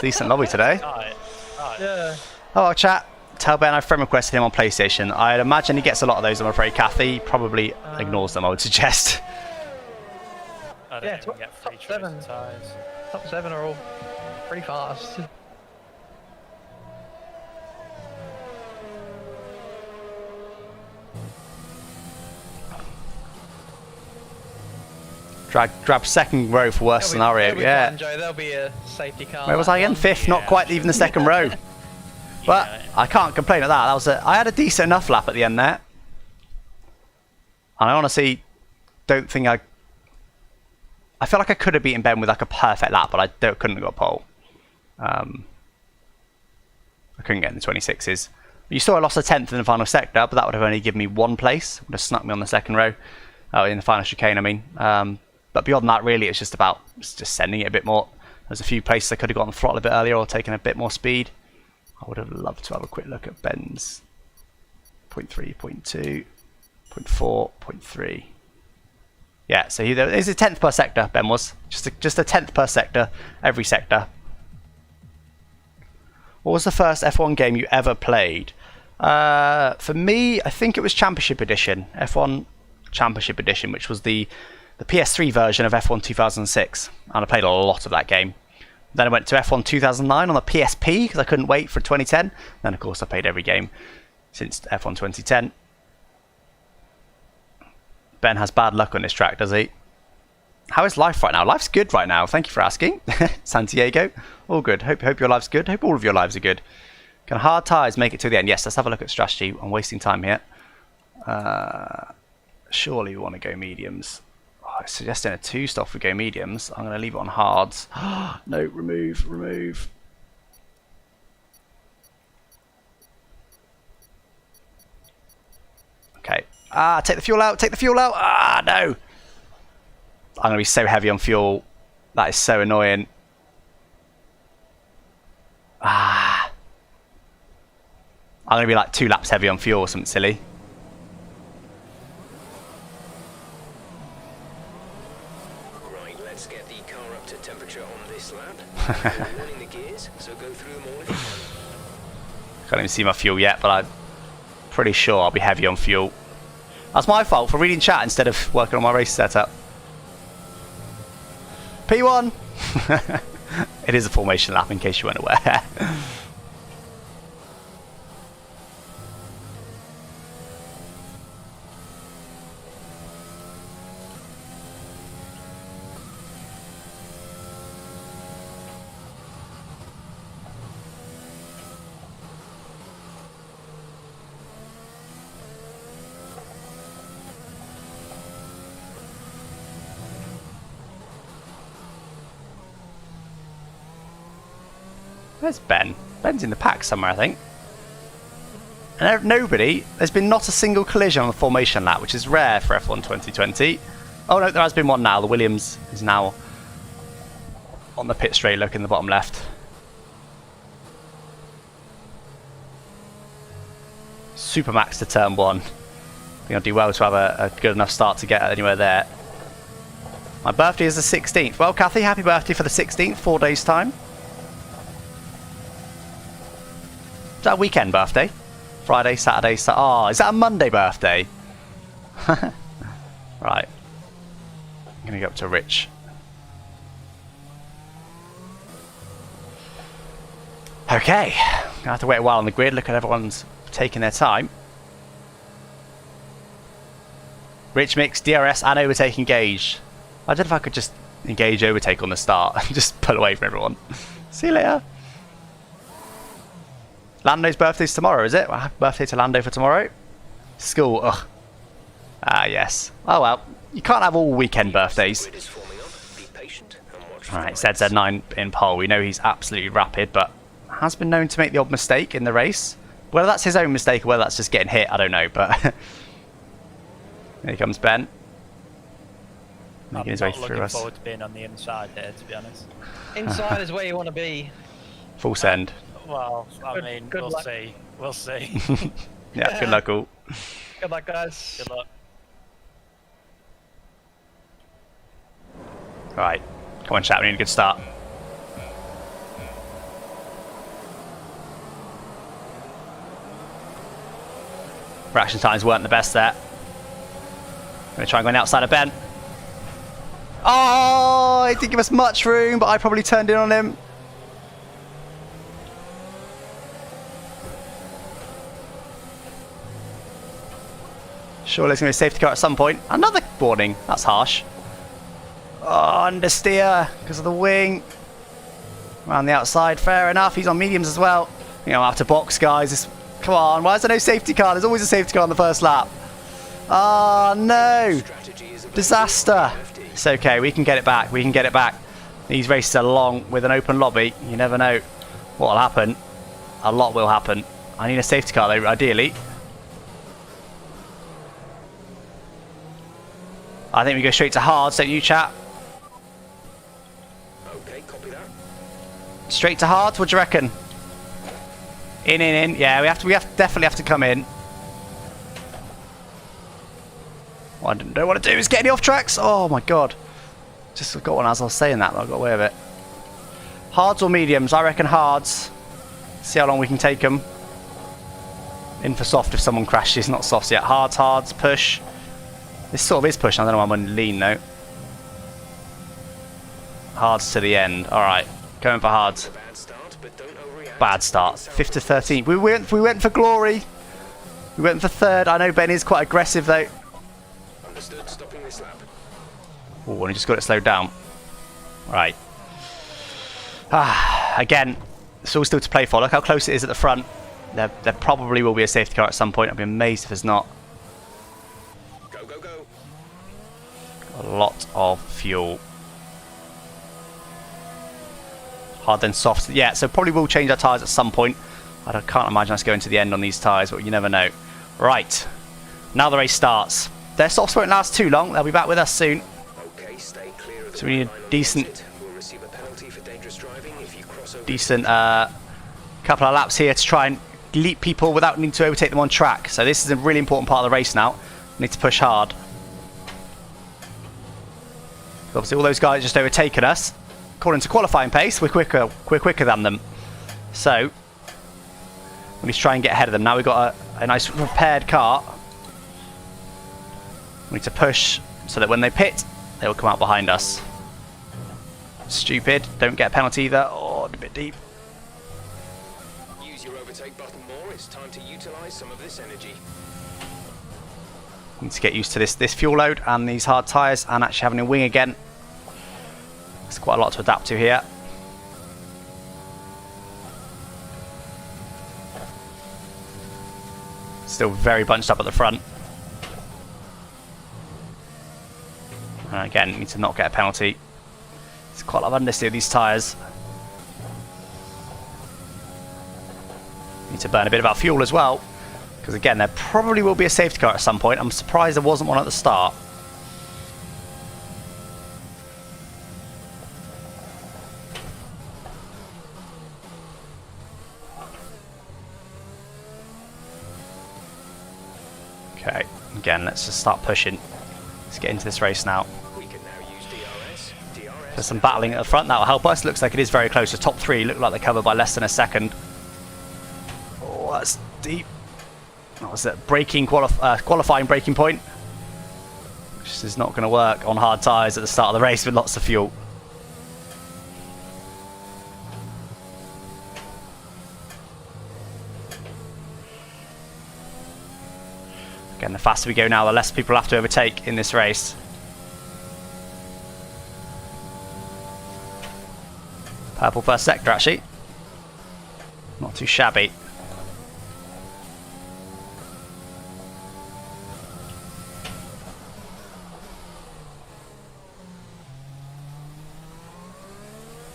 Decent lobby today. Alright. Yeah. Oh, chat. Tell Ben I friend requested him on PlayStation. I'd imagine he gets a lot of those, I'm afraid. Kathy probably ignores them, I would suggest. I don't even get free top 7. tires. Top 7 are all pretty fast. Grab second row for worst scenario. They'll be fun, Joe. There'll be a safety car. Where was I again? 5th, not quite even the second row. But I can't complain at that. That was I had a decent enough lap at the end there. And I honestly don't think I feel like I could have beaten Ben with like a perfect lap, but I couldn't have got a pole. I couldn't get in the 26s. You saw I lost a 10th in the final sector, but that would have only given me 1 place. Would have snuck me on the second row. In the final chicane, I mean. But beyond that, really, it's just about just sending it a bit more. There's a few places I could have got on the throttle a bit earlier or taken a bit more speed. I would have loved to have a quick look at Ben's 0.3, 0.2, 0.4, 0.3. Yeah, so there's a 10th per sector, Ben was. Just a 10th per sector, every sector. What was the first F1 game you ever played? For me, I think it was Championship Edition. F1 Championship Edition, which was the PS3 version of F1 2006. And I played a lot of that game. Then I went to F1 2009 on the PSP because I couldn't wait for 2010. Then, of course, I played every game since F1 2010. Ben has bad luck on this track, does he? How is life right now? Life's good right now. Thank you for asking. Santiago. All good. Hope your life's good. Hope all of your lives are good. Can hard tyres make it to the end? Yes, let's have a look at strategy. I'm wasting time here. Surely we want to go mediums. Oh, it's suggesting a 2-stop if we go mediums. I'm going to leave it on hards. No, remove. Okay. Take the fuel out. No. I'm going to be so heavy on fuel. That is so annoying. I'm going to be like 2 laps heavy on fuel or something silly. Right, let's get the car up to temperature on this lap. We're running the gears, so go through them all if you can. Can't even see my fuel yet, but I'm pretty sure I'll be heavy on fuel. That's my fault for reading chat instead of working on my race setup. P1! It is a formation lap in case you weren't aware. Where's Ben? Ben's in the pack somewhere, I think. And there's been not a single collision on the formation lap, which is rare for F1 2020. Oh no, there has been one now. The Williams is now on the pit straight, look in the bottom left. Supermax to turn 1. I think I'll do well to have a good enough start to get anywhere there. My birthday is the 16th. Well, Kathy, happy birthday for the 16th, 4 days' time. Is that a weekend birthday? Friday, Saturday, oh, is that a Monday birthday? Right. I'm going to go up to Rich. Okay. I'm going to have to wait a while on the grid. Look at everyone's taking their time. Rich mix, DRS and overtake engage. I don't know if I could just engage overtake on the start and just pull away from everyone. See you later. Lando's birthday's tomorrow, is it? Well, happy birthday to Lando for tomorrow. School, ugh. Ah, yes. Oh well, you can't have all weekend birthdays. Grid is forming up. Be patient and watch for Alright, lights. ZZ9 in pole. We know he's absolutely rapid, but has been known to make the odd mistake in the race. Whether that's his own mistake or whether that's just getting hit, I don't know, but... Here comes Ben. I'm Making his way not through looking us. forward to being on the inside here, to be honest. Inside is where you want to be. Full send. Well, I Good- mean, good we'll luck. see. We'll see. Yeah, good luck all. Good luck, guys. Good luck. Right, come on chat, we need a good start. Reaction times weren't the best there. Gonna try and go on the outside of Ben. Oh, he didn't give us much room, but I probably turned in on him. Surely there's going to be a safety car at some point. Another warning. That's harsh. Oh, understeer because of the wing. Around the outside. Fair enough. He's on mediums as well. You know, out of box, guys. Come on. Why is there no safety car? There's always a safety car on the first lap. Oh, no. Strategy is about Disaster. lefty. It's okay. We can get it back. We can get it back. These races are long with an open lobby. You never know what will happen. A lot will happen. I need a safety car, though, ideally. I think we go straight to hards, don't you, chat? Okay, copy that. Straight to hards. What do you reckon? In. Yeah, we definitely have to come in. What I didn't know what to do is get any off tracks. Oh my god. Just got one as I was saying that, but I got away with it. Hards or mediums? I reckon hards. See how long we can take them. In for soft if someone crashes, not softs yet. Hards, push. This sort of is push. I don't know why I'm on lean though. Hards to the end. Alright, going for hards. Bad start, but don't overreact. Bad start. 5th to 13th. We went for glory. We went for third. I know Ben is quite aggressive though. Understood. Stopping this lap. Oh, and he just got it slowed down. Right. Again, it's all still to play for. Look how close it is at the front. There probably will be a safety car at some point. I'd be amazed if there's not. Go, go, go. A lot of fuel. Hard then soft. Yeah, so probably will change our tyres at some point. I can't imagine us going to the end on these tyres, but you never know. Right. Now the race starts. Their softs won't last too long. They'll be back with us soon. Okay, stay clear of the So we need line a on the decent... exit. We'll receive a penalty for dangerous driving if you cross over. decent couple of laps here to try and leap people without needing to overtake them on track. So this is a really important part of the race now. We need to push hard. Obviously all those guys just overtaken us. According to qualifying pace, we're quicker than them. So we need to try and get ahead of them. Now we've got a nice repaired car. We need to push so that when they pit, they will come out behind us. Stupid. Don't get a penalty either. Oh, a bit deep. Use your overtake button more. It's time to utilize some of this energy. Need to get used to this fuel load and these hard tyres and actually having a wing again. There's quite a lot to adapt to here. Still very bunched up at the front. And again, need to not get a penalty. There's quite a lot of understeer with these tyres. Need to burn a bit of our fuel as well. Because again, there probably will be a safety car at some point. I'm surprised there wasn't one at the start. Okay, again, let's just start pushing. Let's get into this race now. We can now use DRS. There's some battling at the front. That will help us. Looks like it is very close. The top three look like they're covered by less than a second. Oh, that's deep. That was a qualifying braking point. Which is not going to work on hard tyres at the start of the race with lots of fuel. Again, the faster we go now, the less people have to overtake in this race. Purple first sector, actually. Not too shabby.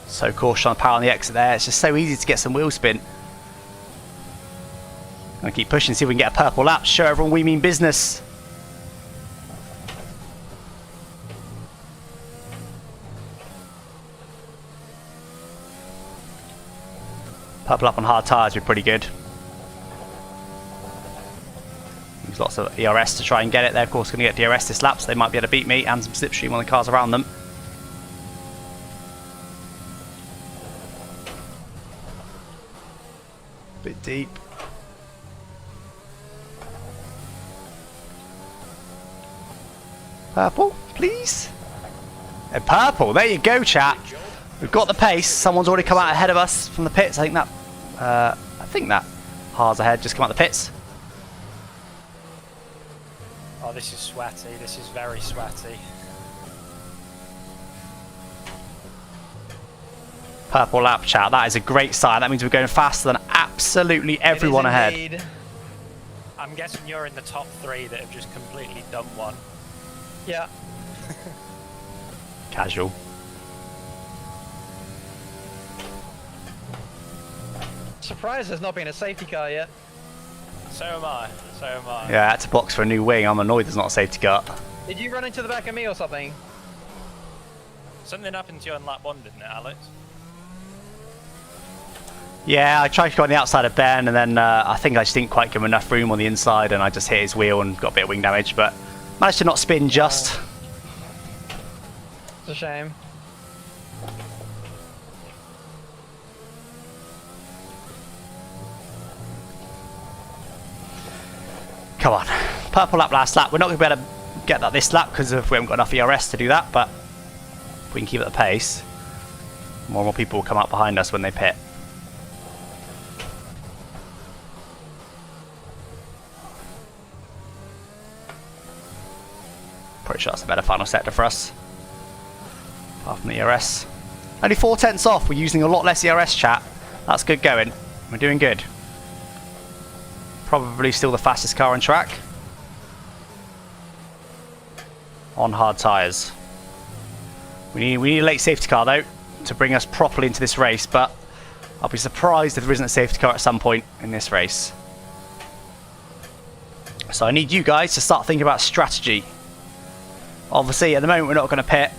So cautious on the power on the exit there. It's just so easy to get some wheel spin. Gonna keep pushing, see if we can get a purple lap. Show everyone we mean business. Purple up on hard tyres would be pretty good. Use lots of ERS to try and get it. They're of course going to get DRS this lap, so they might be able to beat me and some slipstream on the cars around them. Bit deep. Purple, please. And purple, there you go, chat. We've got the pace. Someone's already come out ahead of us from the pits. I think that Haas ahead just come out the pits. Oh, this is sweaty. This is very sweaty. Purple lap, chat. That is a great sign. That means we're going faster than absolutely everyone ahead. Indeed. I'm guessing you're in the top 3 that have just completely done one. Yeah. Casual. Surprised there's not been a safety car yet. So am I. So am I. Yeah, I had to box for a new wing. I'm annoyed there's not a safety car. Did you run into the back of me or something? Something happened to you on lap 1, didn't it, Alex? Yeah, I tried to go on the outside of Ben, and then I think I just didn't quite give him enough room on the inside, and I just hit his wheel and got a bit of wing damage, but managed to not spin just. It's a shame. Come on. Purple lap last lap. We're not going to be able to get that this lap because we haven't got enough ERS to do that, but if we can keep at the pace, more and more people will come up behind us when they pit. Pretty sure that's a better final sector for us. Apart from the ERS. Only 4/10 off. We're using a lot less ERS, chat. That's good going. We're doing good. Probably still the fastest car on track. On hard tyres. We need a late safety car though to bring us properly into this race, but I'll be surprised if there isn't a safety car at some point in this race. So I need you guys to start thinking about strategy. Obviously at the moment we're not going to pit,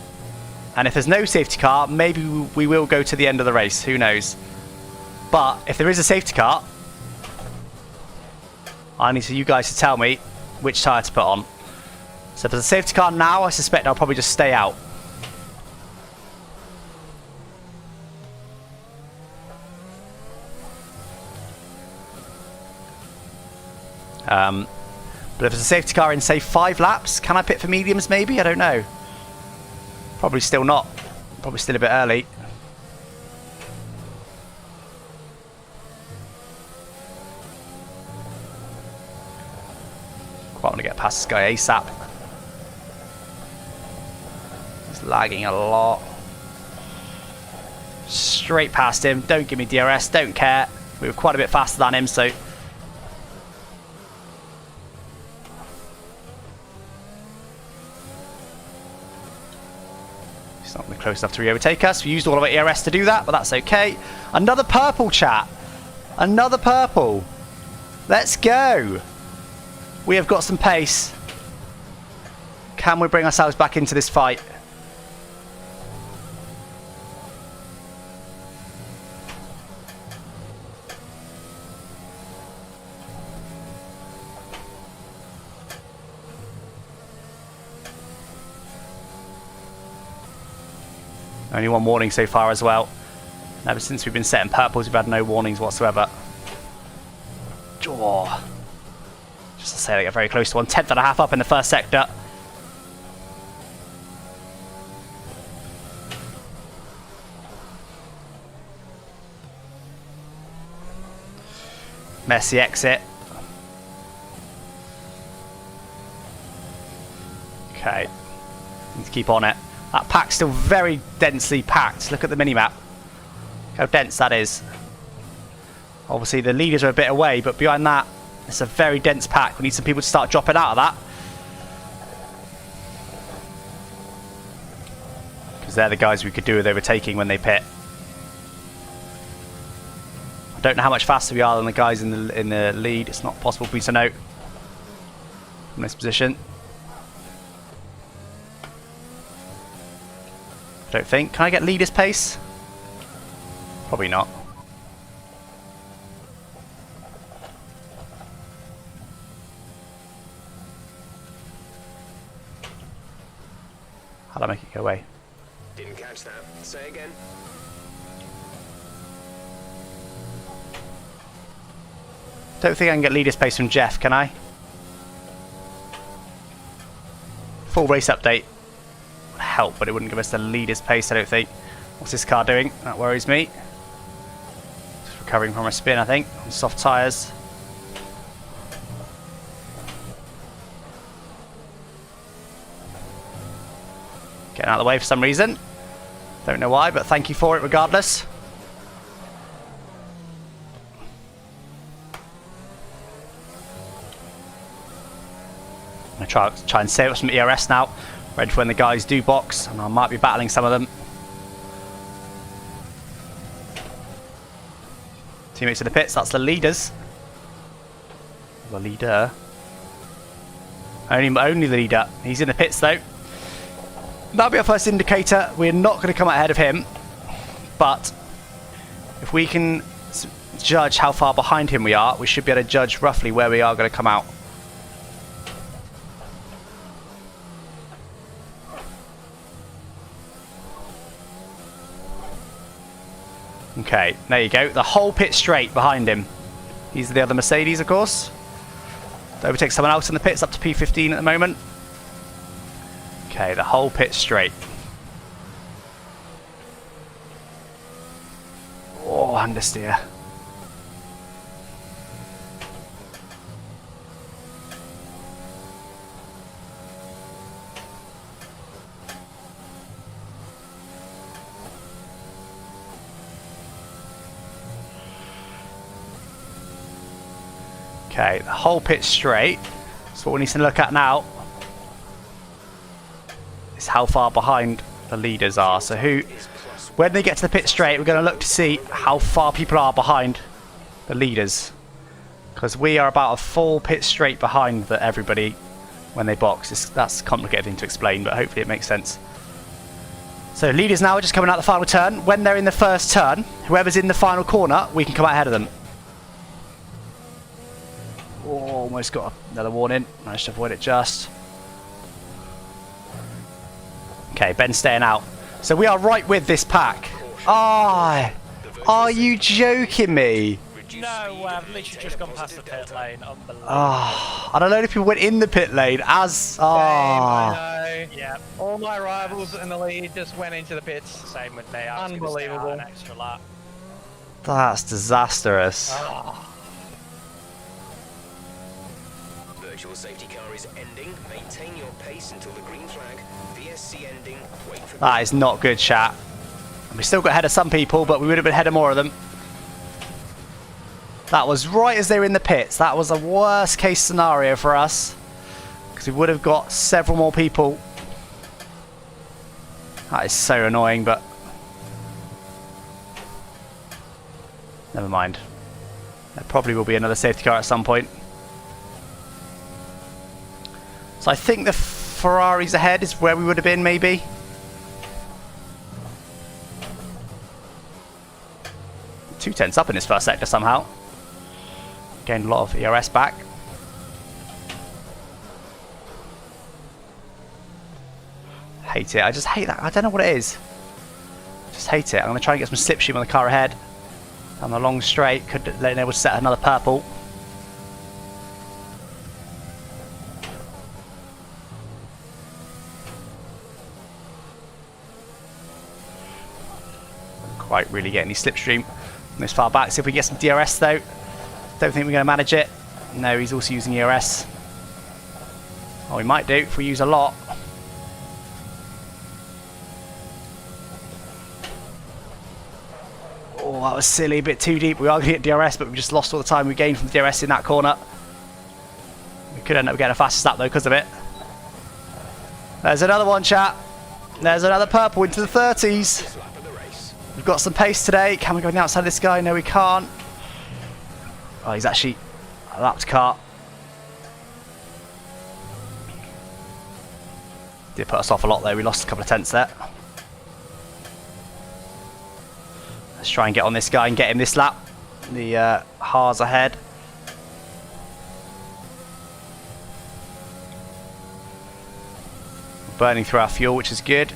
and if there's no safety car maybe we will go to the end of the race, who knows. But if there is a safety car, I need you guys to tell me which tyre to put on. So if there's a safety car now, I suspect I'll probably just stay out. But if there's a safety car in, say, 5 laps, can I pit for mediums maybe? I don't know. Probably still not. Probably still a bit early. Quite want to get past this guy ASAP. He's lagging a lot. Straight past him. Don't give me DRS. Don't care. We were quite a bit faster than him, so... He's not going to be close enough to re-overtake us. We used all of our ERS to do that, but that's okay. Another purple, chat. Another purple. Let's go. We have got some pace. Can we bring ourselves back into this fight? Only one warning so far as well. Ever since we've been setting purples, we've had no warnings whatsoever. Oh. Just to say, they get very close to 1/10.5 up in the first sector. Messy exit. Okay. Need to keep on it. That pack's still very densely packed. Look at the minimap. How dense that is. Obviously the leaders are a bit away, but behind that, it's a very dense pack. We need some people to start dropping out of that. Because they're the guys we could do with overtaking when they pit. don't know how much faster we are than the guys in the lead. It's not possible for me to know from this position. I don't think. Can I get leader's pace? Probably not. How'd I make it go away? Didn't catch that. Say again. Don't think I can get leader's pace from Jeff, can I? Full race update would help, but it wouldn't give us the leader's pace, I don't think. What's this car doing? That worries me. Just recovering from a spin, I think, on soft tyres. Getting out of the way for some reason. Don't know why, but thank you for it regardless. I'm going to try and save up some ERS now, ready for when the guys do box, and I might be battling some of them. Teammates in the pits, that's the leaders. The leader. Only the leader. He's in the pits though. That'll be our first indicator. We're not going to come out ahead of him, but if we can judge how far behind him we are, we should be able to judge roughly where we are going to come out. Okay, there you go. The whole pit straight behind him. He's the other Mercedes, of course. To overtake someone else in the pits, up to P15 at the moment. Okay, the whole pit straight. Oh, understeer. Okay, the whole pit straight. So what we need to look at now is how far behind the leaders are. So when they get to the pit straight, we're going to look to see how far people are behind the leaders. Because we are about a full pit straight behind everybody when they box. That's a complicated thing to explain, but hopefully it makes sense. So leaders now are just coming out the final turn. When they're in the first turn, whoever's in the final corner, we can come out ahead of them. Oh, almost got another warning. Managed to avoid it just. Okay, Ben's staying out. So we are right with this pack. Ah, are you joking me? No, I've literally just gone past the pit lane. Unbelievable. Ah, and a load of people went in the pit lane as. I know. Yeah. All my rivals in the lead just went into the pits. Same with me. I was gonna stay out Unbelievable. an extra lap. That's disastrous. Virtual safety car is ending. Maintain your pace until the green flag. VSC ending. Wait for That is not good, chat. We still got ahead of some people, but we would have been ahead of more of them. That was right as they were in the pits. That was a worst case scenario for us, because we would have got several more people. That is so annoying, but never mind. There probably will be another safety car at some point. So I think the Ferraris ahead is where we would have been, maybe. Two tenths up in this first sector somehow. Gained a lot of ERS back. Hate it. I just hate that. I don't know what it is. Just hate it. I'm going to try and get some slipstream on the car ahead. Down the long straight. Could be able to set another purple. Quite really get any slipstream from this far back. See if we get some DRS though. Don't think we're going to manage it. No, he's also using ERS. Oh, we might do if we use a lot. Oh, that was silly, a bit too deep. We are going to get DRS, but we just lost all the time we gained from DRS in that corner. We could end up getting a faster lap though because of it. There's another one, chat. There's another purple into the 30s. We've got some pace today. Can we go on the outside of this guy? No, we can't. Oh, he's actually a lapped car. Did put us off a lot there. We lost a couple of tenths there. Let's try and get on this guy and get him this lap. The Haas ahead. Burning through our fuel, which is good.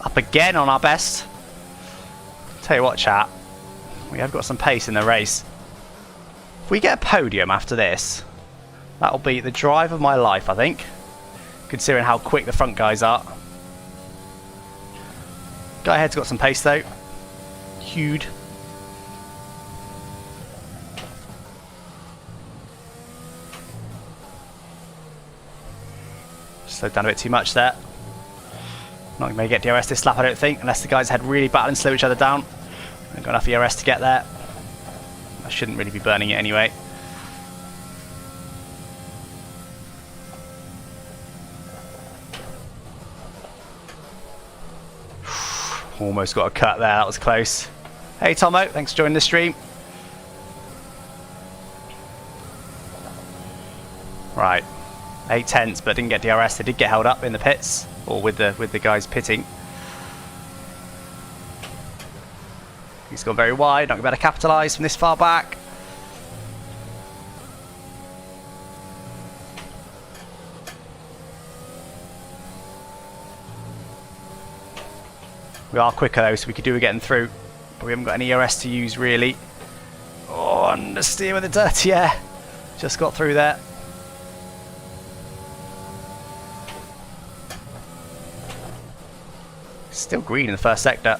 Up again on our best. Tell you what, chat, we have got some pace in the race. If we get a podium after this, that'll be the drive of my life, I think, considering how quick the front guys are. Guy ahead's got some pace though. Huge. Slowed down a bit too much there. Not going to get DRS this lap, I don't think, unless the guys ahead really battle and slow each other down. I've got enough DRS to get there. I shouldn't really be burning it anyway. Almost got a cut there, that was close. Hey Tomo, thanks for joining the stream. Right, 8 tenths, but didn't get DRS. They did get held up in the pits, or with the guys pitting. He's gone very wide, not going to be able to capitalise from this far back. We are quicker though, so we could do with getting through, but we haven't got any ERS to use really. Oh, understeer with the dirty air. Just got through there. Still green in the first sector.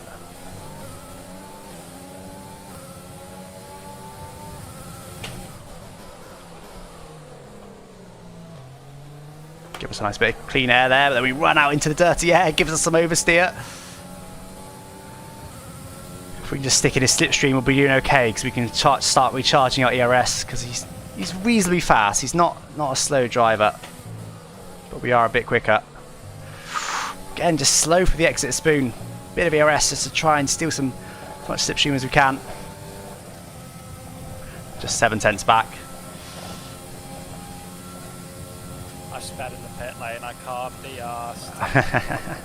Give us a nice bit of clean air there, but then we run out into the dirty air, gives us some oversteer. If we can just stick in his slipstream, we'll be doing okay, because we can start recharging our ERS, because he's reasonably fast. He's not a slow driver, but we are a bit quicker. Again, just slow for the exit spoon. Bit of ERS just to try and steal as much slipstream as we can. Just 7 tenths back. I sped in the pit lane, I can't be arsed.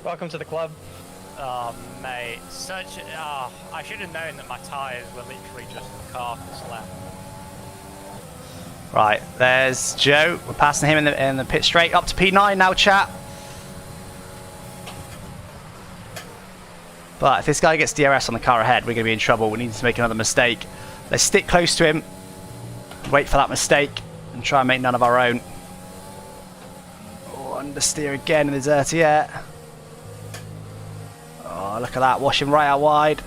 Welcome to the club. Oh mate, I should have known that my tyres were literally just carcass left. Right, there's Joe. We're passing him in the pit straight. Up to P9 now, chat. But if this guy gets DRS on the car ahead, we're going to be in trouble. We need to make another mistake. Let's stick close to him, wait for that mistake, and try and make none of our own. Oh, understeer again in the dirty air. Oh, look at that, washing right out wide.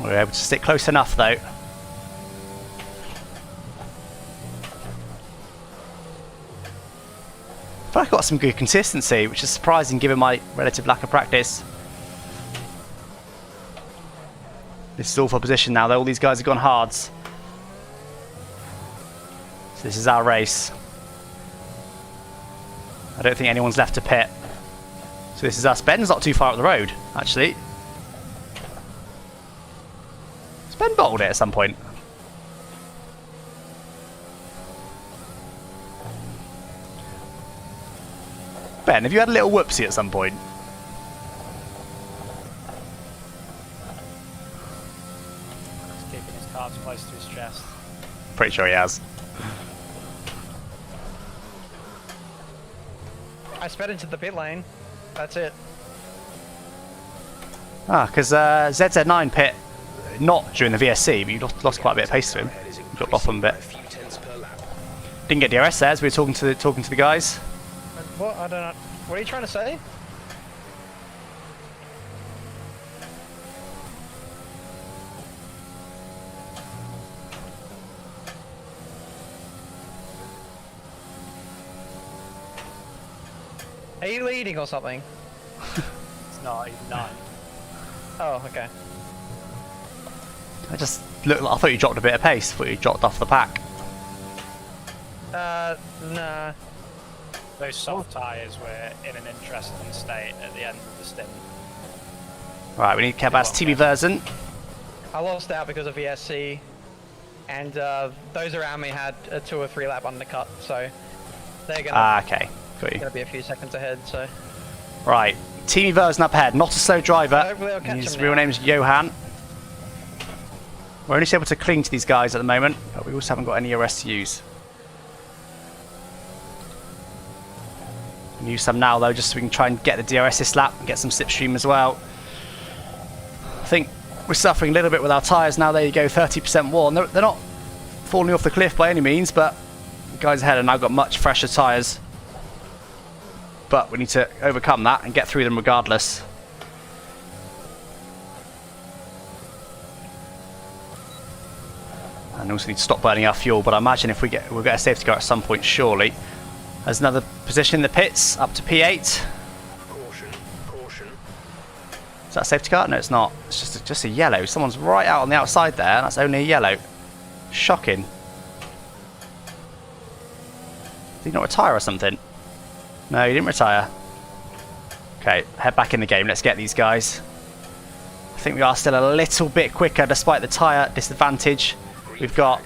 We're able to stick close enough though. I feel like I've got some good consistency, which is surprising given my relative lack of practice. This is all for position now though, all these guys have gone hards. So this is our race. I don't think anyone's left to pit. So this is us. Ben's not too far up the road, actually. Has Ben bottled it at some point? Ben, have you had a little whoopsie at some point? He's keeping his cards close to his chest. Pretty sure he has. I sped into the pit lane. That's it. Ah, because ZZ9 pit, not during the VSC, but you lost quite a bit of pace to him. Dropped off him a bit. Didn't get DRS there as we were talking to the guys. What? I don't know. What are you trying to say? Are you leading or something? It's not, he's not. Oh, okay. I just looked. I thought you dropped a bit of pace. I thought you dropped off the pack. Nah. Those soft tyres were in an interesting state at the end of the stint. Right, we need to care about TV version. I lost out because of VSC, and those around me had a 2 or 3 lap undercut, so they're gonna, Okay, got you. gonna be a few seconds ahead. So Right, TV version up ahead, not a slow driver. hopefully I'll catch His him real now. name's Johan. We're only able to cling to these guys at the moment, but we also haven't got any ERS to use. Use some now though, just so we can try and get the DRS this lap and get some slipstream as well. I think we're suffering a little bit with our tyres now. There you go, 30% worn. They're not falling off the cliff by any means, but the guys ahead have now got much fresher tyres. But we need to overcome that and get through them regardless. And also need to stop burning our fuel, but I imagine if we'll get a safety car at some point surely. There's another position in the pits, up to P8. Caution, caution. Is that a safety car? No, it's not. It's just a yellow. Someone's right out on the outside there, and that's only a yellow. Shocking. Did he not retire or something? No, he didn't retire. Okay, head back in the game. Let's get these guys. I think we are still a little bit quicker despite the tyre disadvantage. We've got...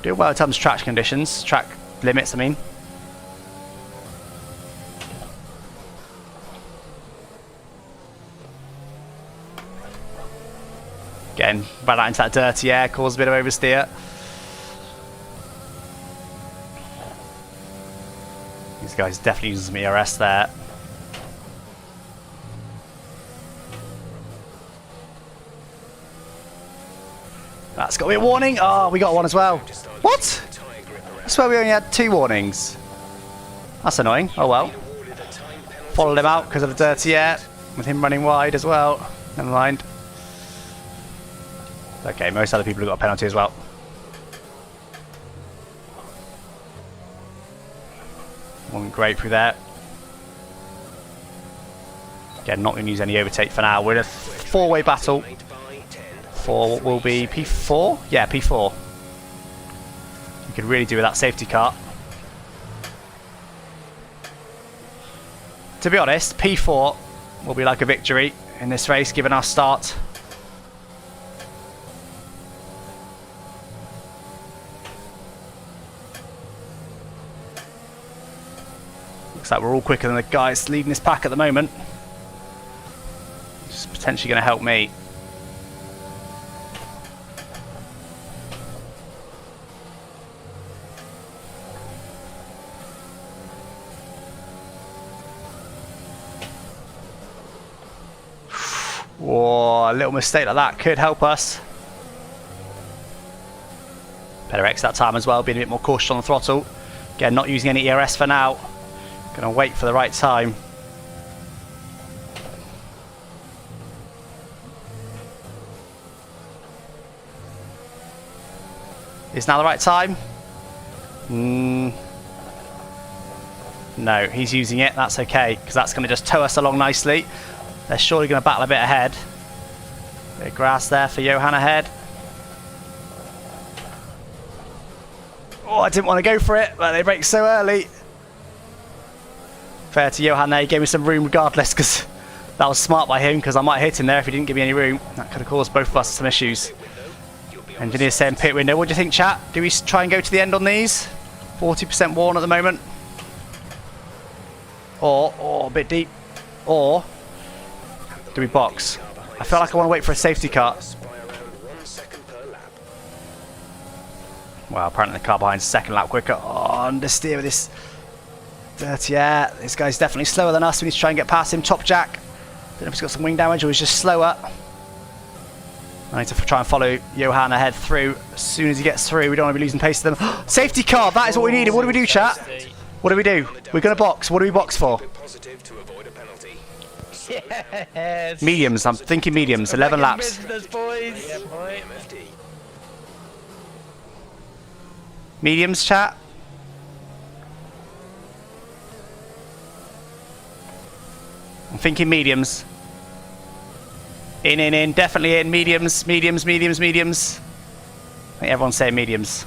Doing well in terms of track conditions, track limits, I mean. Again, right out into that dirty air, cause a bit of oversteer. These guys definitely using some ERS there. That's got to be a warning. Oh, we got one as well. What? I swear we only had 2 warnings. That's annoying. Oh well. Followed him out because of the dirty air, with him running wide as well. Never mind. Okay, most other people have got a penalty as well. One great through there. Again, not going to use any overtake for now. We're in a 4-way battle. 4 will be P4? Yeah, P4. You could really do with that safety car. To be honest, P4 will be like a victory in this race, given our start. Looks like we're all quicker than the guys leading this pack at the moment. Which is potentially going to help me. Whoa, a little mistake like that could help us. Better X that time as well, being a bit more cautious on the throttle. Again, not using any ERS for now. Gonna wait for the right time. Is now the right time? No, he's using it. That's okay, because that's going to just tow us along nicely. They're surely going to battle a bit ahead. Bit of grass there for Johan ahead. Oh, I didn't want to go for it, but they brake so early. Fair to Johan there, he gave me some room regardless, because that was smart by him, because I might hit him there if he didn't give me any room. That could have caused both of us some issues. Engineer saying pit window. What do you think, chat? Do we try and go to the end on these? 40% worn at the moment. Or a bit deep. Or do we box? I feel like I want to wait for a safety car. Well, apparently the car behind's second lap quicker. Oh, understeer with this dirty air. This guy's definitely slower than us. We need to try and get past him. Top jack. Don't know if he's got some wing damage or he's just slower. I need to try and follow Johan ahead through. As soon as he gets through, we don't want to be losing pace to them. Safety car, that is what we needed. What do we do, chat? What do we do? We're going to box. What do we box for? Yes. Mediums. I'm thinking mediums. 11 laps. Business, boys. Yeah, boy. Mediums, chat. I'm thinking mediums. In. Definitely in. Mediums. I think everyone's saying mediums.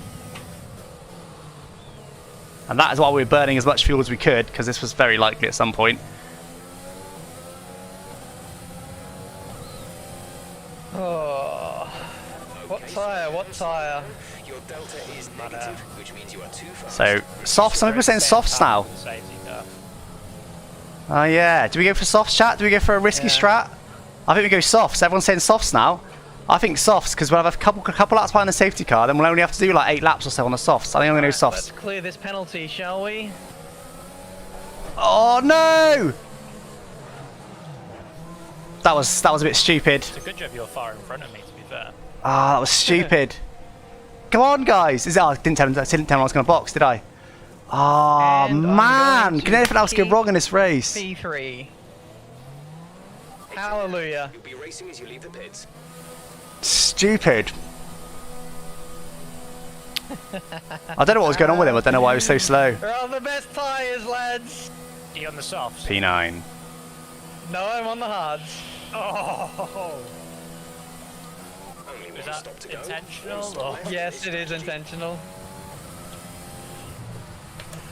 And that is why we were burning as much fuel as we could, because this was very likely at some point. Oh, what tyre? Your delta is negative, which means you are too fast. So, softs. Some people are saying softs now. Oh yeah. Do we go for softs, chat? Do we go for a risky strat? I think we go softs. Everyone's saying softs now. I think softs, because we'll have a couple laps behind the safety car, then we'll only have to do like 8 laps or so on the softs. I think I'm going to go softs. Let's clear this penalty, shall we? Oh no! That was a bit stupid. It's a good job you're far in front of me, to be fair. Ah, that was stupid. Come on, guys. I didn't tell him I was going to box, did I? Oh man! Can anything else go wrong in this race? P3. Hallelujah. You'll be racing as you leave the pits. Stupid. I don't know what was going on with him. I don't know why he was so slow. We're on the best tyres, lads. Are you on the softs? P9. No, I'm on the hards. Oh! Only Is one that stop to go. intentional? Or? Yes, it is intentional.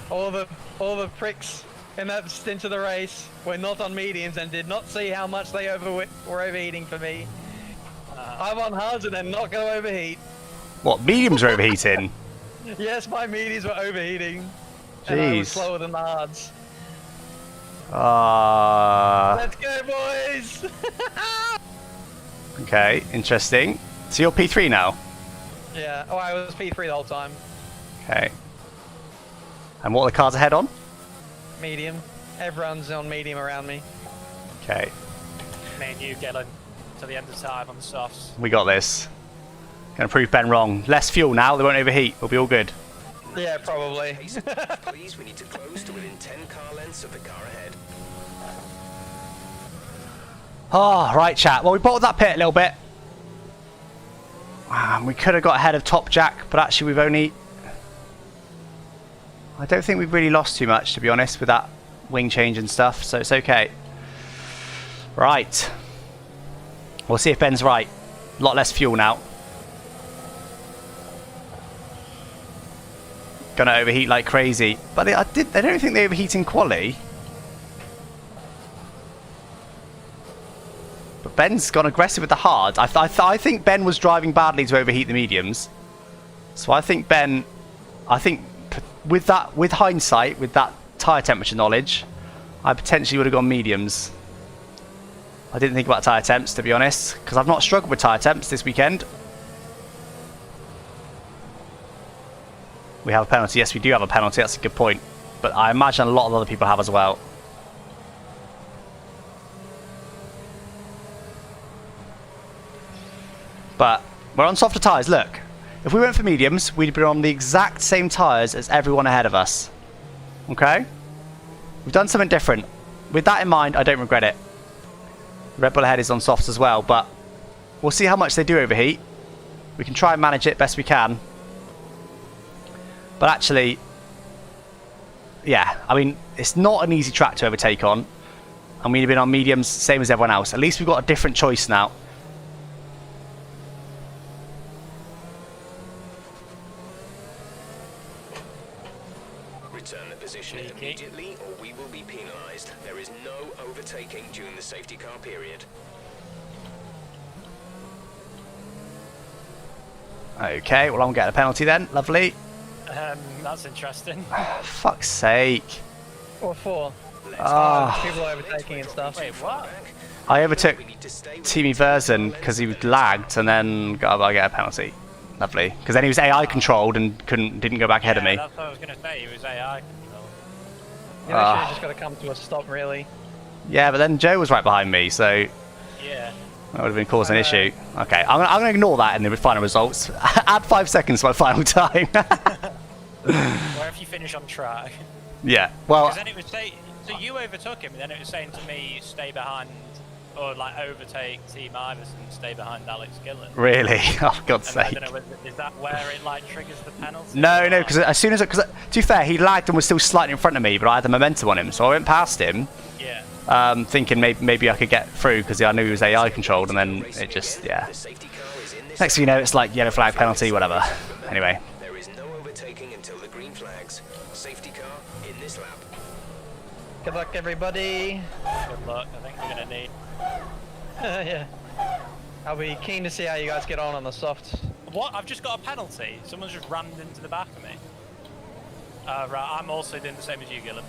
All the pricks in that stint of the race were not on mediums and did not see how much they were overheating for me. I'm on hards and they're not going to overheat. What, mediums are overheating? Yes, my mediums were overheating. And I was Jeez. slower than the hards. Let's go, boys! Okay, interesting. So you're P3 now? Yeah, oh, I was P3 the whole time. Okay. And what are the cars ahead on? Medium. Everyone's on medium around me. Okay, Me and you, Gillen, to the end of time on the softs. we got this. Gonna prove Ben wrong. Less fuel now, they won't overheat. We'll be all good. Yeah, probably. Please, we need to close to within 10 car lengths of the car ahead. Oh, right, chat. Well, we bottled that pit a little bit. We could have got ahead of Top Jack, but actually we've only... I don't think we've really lost too much, to be honest, with that wing change and stuff, so it's okay. Right. We'll see if Ben's right. A lot less fuel now. Gonna overheat like crazy. But I don't think they overheat in quali. But Ben's gone aggressive with the hard. I think Ben was driving badly to overheat the mediums. So I think Ben... with hindsight, with that tyre temperature knowledge, I potentially would have gone mediums. I didn't think about tyre temps, to be honest, because I've not struggled with tyre temps this weekend. We have a penalty. Yes, we do have a penalty. That's a good point. But I imagine a lot of other people have as well. But we're on softer tyres. Look, if we went for mediums, we'd be on the exact same tyres as everyone ahead of us. Okay? We've done something different. With that in mind, I don't regret it. Red Bull ahead is on softs as well, but we'll see how much they do overheat. We can try and manage it best we can. But actually, yeah, I mean, it's not an easy track to overtake on. And we've been on mediums, same as everyone else. At least we've got a different choice now. Return the position immediately or we will be penalised. There is no overtaking during the safety car period. Okay, well, I'm getting a penalty then. Lovely. That's interesting. Fuck's sake. Or 4. Ah. People are overtaking and stuff. Wait, what? I overtook Timmy Verzen because he lagged, and then I get a penalty. Lovely. Because then he was AI controlled and didn't go back ahead of me. That's what I was going to say. He was AI controlled. You know, should have just got to come to a stop, really. Yeah, but then Joe was right behind me, so Yeah. that would have been causing an issue. Okay, I'm going to ignore that in the final results. Add 5 seconds to my final time. Where if you finish on track? Yeah, well... Because then it would say, so you overtook him, and then it was saying to me, stay behind, or like overtake Team Iverson, stay behind Alex Gillen. Really? Oh, God's And sake. I don't know, is that where it like triggers the penalty? No, because as soon as... Because to be fair, he lagged and was still slightly in front of me, but I had the momentum on him, so I went past him. Yeah. thinking maybe I could get through because I knew he was AI controlled, and then it just, yeah. The safety car is in this Next thing you know, it's like yellow flag penalty, whatever. Anyway. There is no overtaking until the green flags. Safety car in this lap. Good luck, everybody. Good luck. I think we're gonna need. Yeah. I'll be keen to see how you guys get on the softs. What? I've just got a penalty. Someone's just rammed into the back of me. Right. I'm also doing the same as you, Gillen.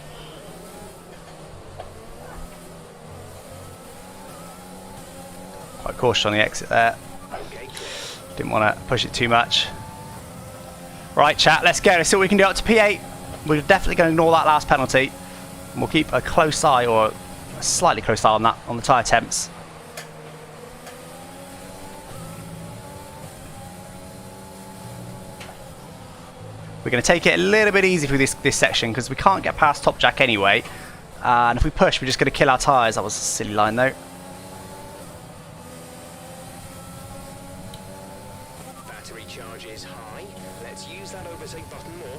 Quite cautious on the exit there. Okay, clear. Didn't want to push it too much. Right, chat, let's go. Let's see what we can do up to P8. We're definitely going to ignore that last penalty. And we'll keep a close eye, or a slightly close eye on that, on the tyre temps. We're going to take it a little bit easy through this section because we can't get past Top Jack anyway. And if we push, we're just going to kill our tyres. That was a silly line though. Battery charge is high. Let's use that overtake button more.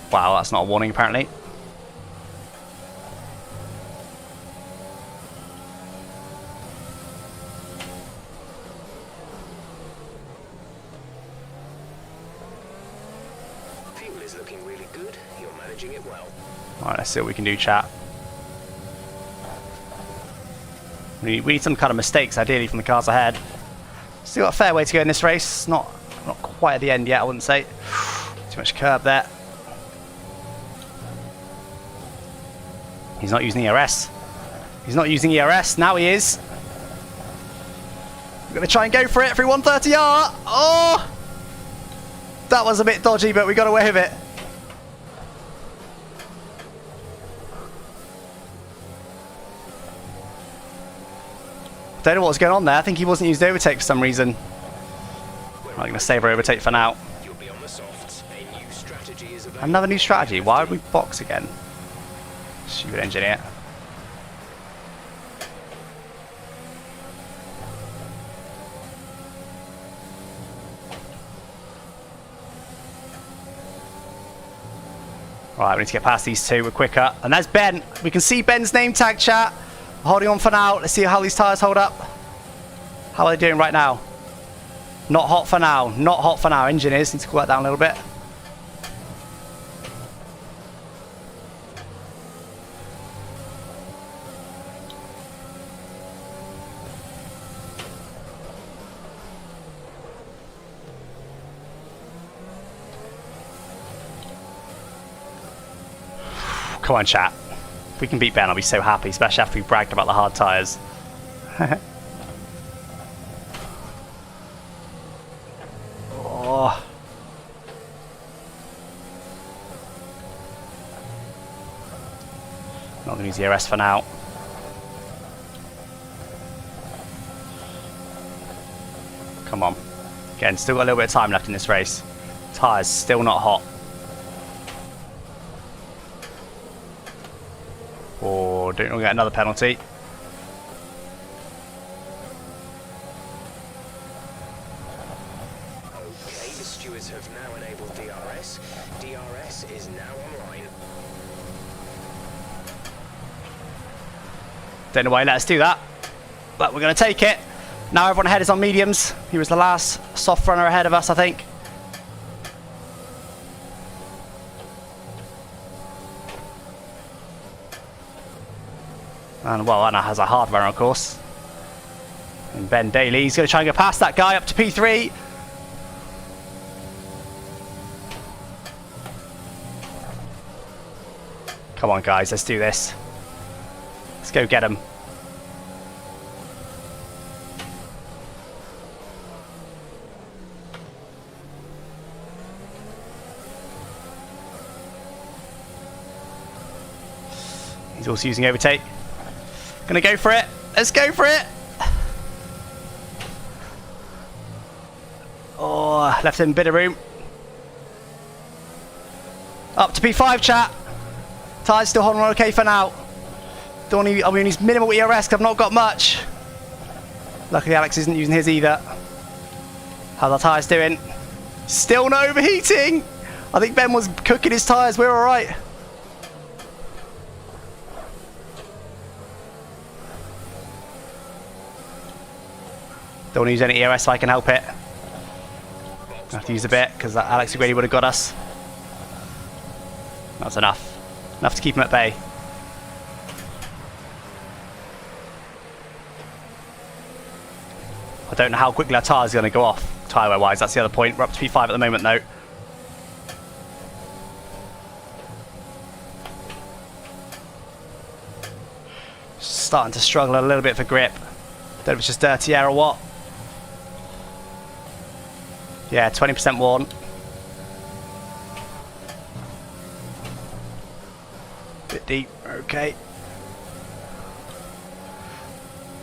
Wow, that's not a warning apparently. Fuel is looking really good. You're managing it well. Alright, let's see what we can do, chat. We need some kind of mistakes, ideally, from the cars ahead. Still got a fair way to go in this race. Not quite at the end yet, I wouldn't say. Too much curb there. He's not using ERS. He's not using ERS. Now he is. We're going to try and go for it for 130R. Oh! That was a bit dodgy, but we got away with it. Don't know what was going on there. I think he wasn't using overtake for some reason. I'm going to save our overtake for now. You'll be on the softs. A new strategy is available. Another new strategy. Why would we box again? Stupid engineer. Right, we need to get past these two. We're quicker. And there's Ben. We can see Ben's name tag, chat. Holding on for now. Let's see how these tyres hold up. How are they doing right now? Not hot for now. Not hot for now. Engineers need to cool that down a little bit. Come on, chat. If we can beat Ben, I'll be so happy, especially after we bragged about the hard tyres. Oh. Not going to use the ERS for now. Come on. Again, still got a little bit of time left in this race. Tyres still not hot. Or don't we get another penalty? Okay, the stewards have now enabled DRS. DRS is now online. Don't know why he let us do that, but we're going to take it. Now everyone ahead is on mediums. He was the last soft runner ahead of us, I think. And well, Anna has a hard runner, of course. And Ben Daly, he's going to try and go past that guy up to P3. Come on, guys, let's do this. Let's go get him. He's also using overtake. Gonna go for it. Let's go for it. Oh, left him a bit of room. Up to P5, chat. Tyres still holding on okay for now. Don't need, I mean, he's minimal ERS because I've not got much. Luckily, Alex isn't using his either. How's our tyres doing? Still not overheating. I think Ben was cooking his tyres. We're all right. Don't want to use any ERS if I can help it. I have to use a bit because Alex O'Grady would have got us. That's enough. Enough to keep him at bay. I don't know how quickly our tyre is going to go off, tyre wise. That's the other point. We're up to P5 at the moment, though. Starting to struggle a little bit for grip. Don't know if it's just dirty air or what. Yeah, 20% worn. Bit deep. Okay.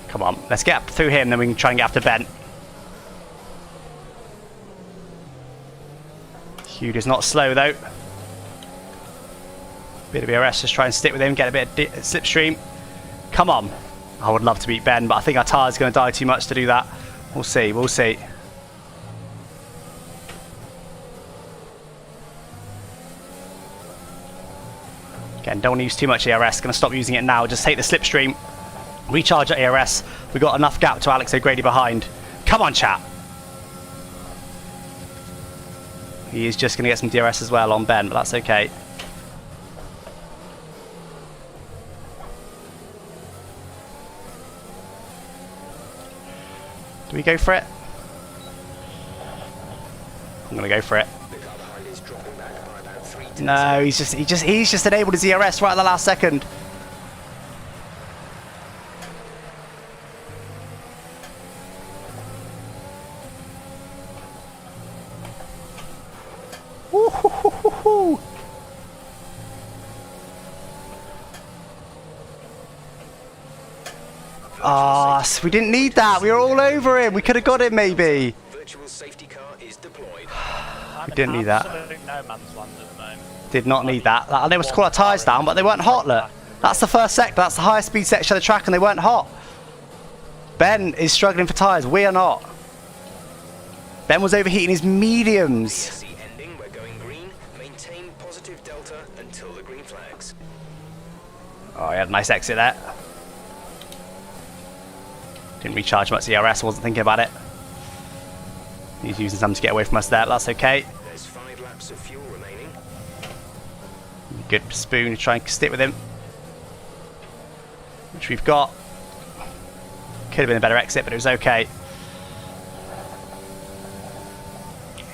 Come on, let's get up through him, then we can try and get after Ben. Hugh is not slow though. Bit of ERS, just try and stick with him, get a bit of slipstream. Come on. I would love to beat Ben, but I think our tyre's going to die too much to do that. We'll see, we'll see. Again, don't want to use too much ERS, going to stop using it now. Just take the slipstream. Recharge at ERS. We've got enough gap to Alex O'Grady behind. Come on, chat. He is just going to get some DRS as well on Ben, but that's okay. Do we go for it? I'm going to go for it. No, he's just enabled his ERS right at the last second. Ah, oh, we didn't need that. We were all over him. We could have got him maybe. Virtual safety car is deployed. We didn't need that. No man's land at the moment. Did not need that. I know to call our tyres down, but they weren't hot, look. That's the first sector. That's the highest speed section of the track, and they weren't hot. Ben is struggling for tyres. We are not. Ben was overheating his mediums. Ending, we're going green. Maintain positive delta until the green flags. Oh, he had a nice exit there. Didn't recharge much ERS, wasn't thinking about it. He's using some to get away from us there, that's okay. There's 5 laps of fuel remaining. Good spoon to try and stick with him. Which we've got. Could have been a better exit, but it was okay.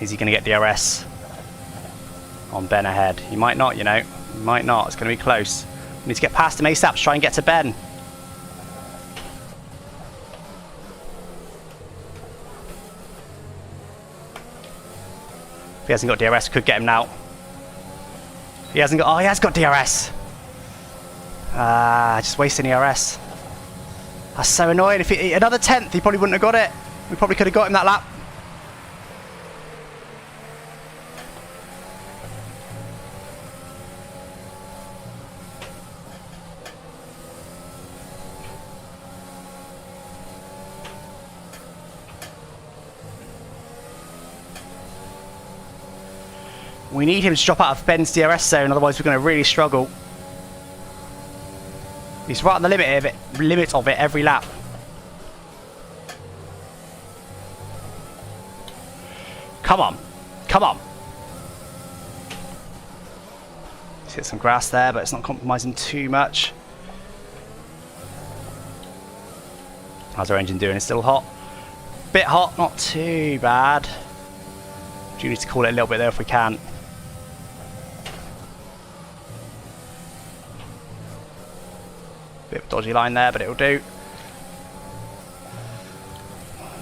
Is he going to get DRS on Ben ahead? He might not, you know. He might not. It's going to be close. We need to get past him ASAP to try and get to Ben. If he hasn't got DRS, we could get him now. He hasn't got... Oh, he has got DRS. Just wasting ERS. That's so annoying. If he, another 10th, he probably wouldn't have got it. We probably could have got him that lap. We need him to drop out of Ben's DRS zone, otherwise we're going to really struggle. He's right on the limit of it every lap. Come on. Come on. Let's hit some grass there, but it's not compromising too much. How's our engine doing? It's still hot. Bit hot, not too bad. Do need to cool it a little bit there if we can. Bit of a dodgy line there, but it'll do.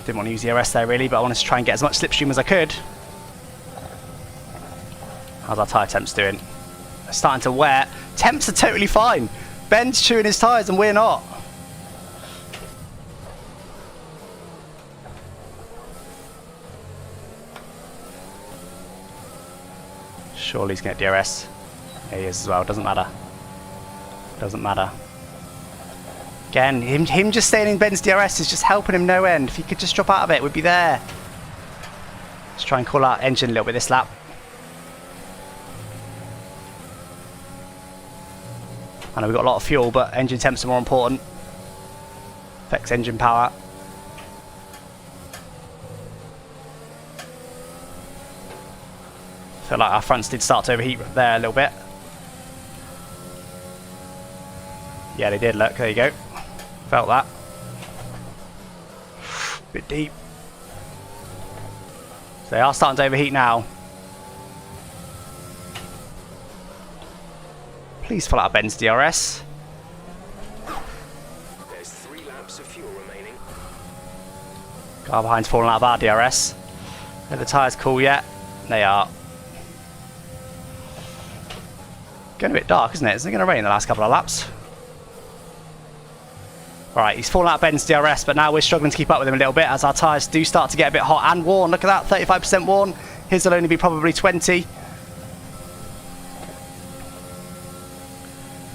Didn't want to use the ERS there really, but I wanted to try and get as much slipstream as I could. How's our tyre temps doing? They're starting to wear. Temps are totally fine. Ben's chewing his tyres and we're not. Surely he's going to get DRS. Yeah, he is as well. Doesn't matter. Doesn't matter. Again, him just staying in Ben's DRS is just helping him no end. If he could just drop out of it, we'd be there. Let's try and call our engine a little bit this lap. I know we've got a lot of fuel, but engine temps are more important. Affects engine power. Feel like our fronts did start to overheat there a little bit. Yeah, they did, look, there you go. Felt that. Bit deep. So they are starting to overheat now. Please follow out Ben's DRS. There's 3 laps of fuel remaining. Car behind's falling out of our DRS. Are the tyres cool yet? They are. Getting a bit dark, isn't it? Isn't it going to rain in the last couple of laps? Right, he's fallen out of Ben's DRS, but now we're struggling to keep up with him a little bit as our tyres do start to get a bit hot and worn. Look at that, 35% worn. His will only be probably 20.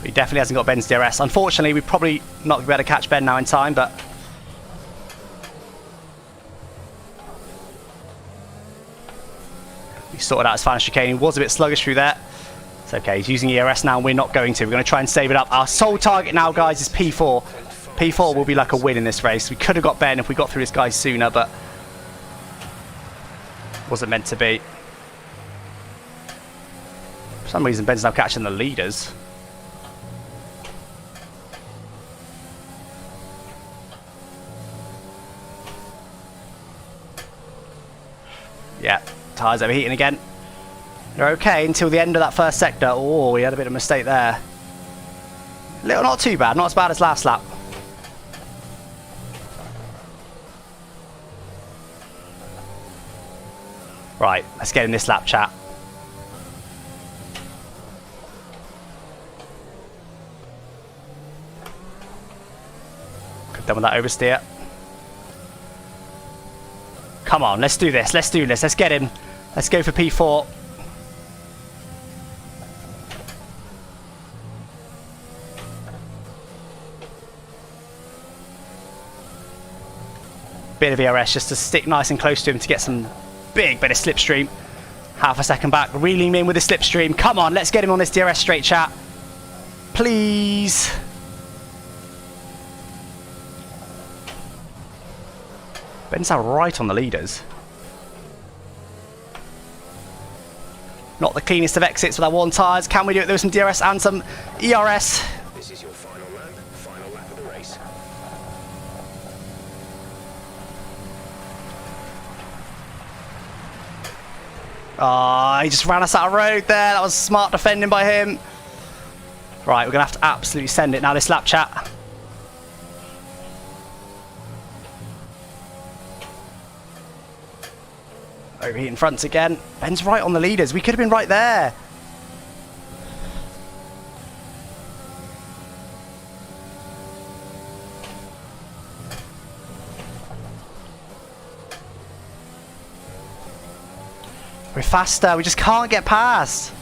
He definitely hasn't got Ben's DRS. Unfortunately, we're probably not going to be able to catch Ben now in time, but... he sorted out his final chicane. He was a bit sluggish through there. It's okay, he's using ERS now, and we're not going to. We're going to try and save it up. Our sole target now, guys, is P4. P4 will be like a win in this race. We could have got Ben if we got through this guy sooner, but... wasn't meant to be. For some reason, Ben's now catching the leaders. Yeah, tyres overheating again. They're okay until the end of that first sector. Oh, we had a bit of a mistake there. Little, not too bad, not as bad as last lap. Right, let's get in this lap, chat. Good done with that oversteer. Come on, let's do this, let's do this, let's get him. Let's go for P4. Bit of ERS just to stick nice and close to him to get some big bit of slipstream. Half a second back, reeling him in with the slipstream. Come on, let's get him on this DRS straight, chat. Please. Ben's now right on the leaders. Not the cleanest of exits with our worn tyres. Can we do it? There was some DRS and some ERS. This is your final lap of the race. Oh, he just ran us out of road there. That was smart defending by him. Right, we're going to have to absolutely send it now, this lap, chat. Overheating fronts again. Ben's right on the leaders. We could have been right there. We're faster. We just can't get past.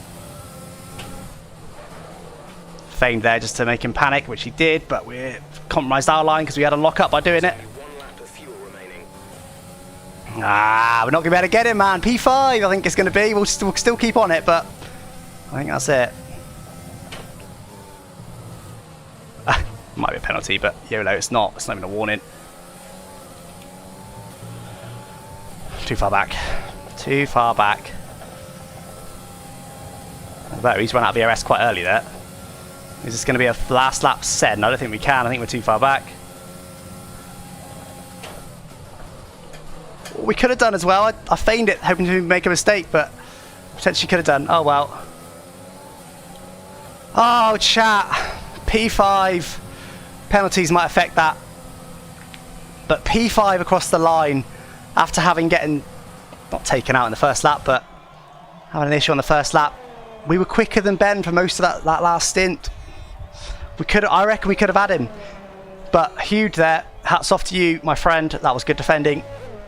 Feigned there just to make him panic, which he did, but we compromised our line because we had a lock up by doing it. Ah, we're not going to be able to get him, man. P5, I think it's going to be. We'll still keep on it, but I think that's it. Might be a penalty, but YOLO, it's not. It's not even a warning. Too far back. Too far back. Although he's run out of ERS quite early there. Is this going to be a last lap send? I don't think we can. I think we're too far back. We could have done as well. I feigned it, hoping to make a mistake, but potentially could have done. Oh well. Oh, chat. P5. Penalties might affect that. But P5 across the line after having not taken out in the first lap, but having an issue on the first lap. We were quicker than Ben for most of that last stint. I reckon we could have had him. But huge there. Hats off to you, my friend. That was good defending.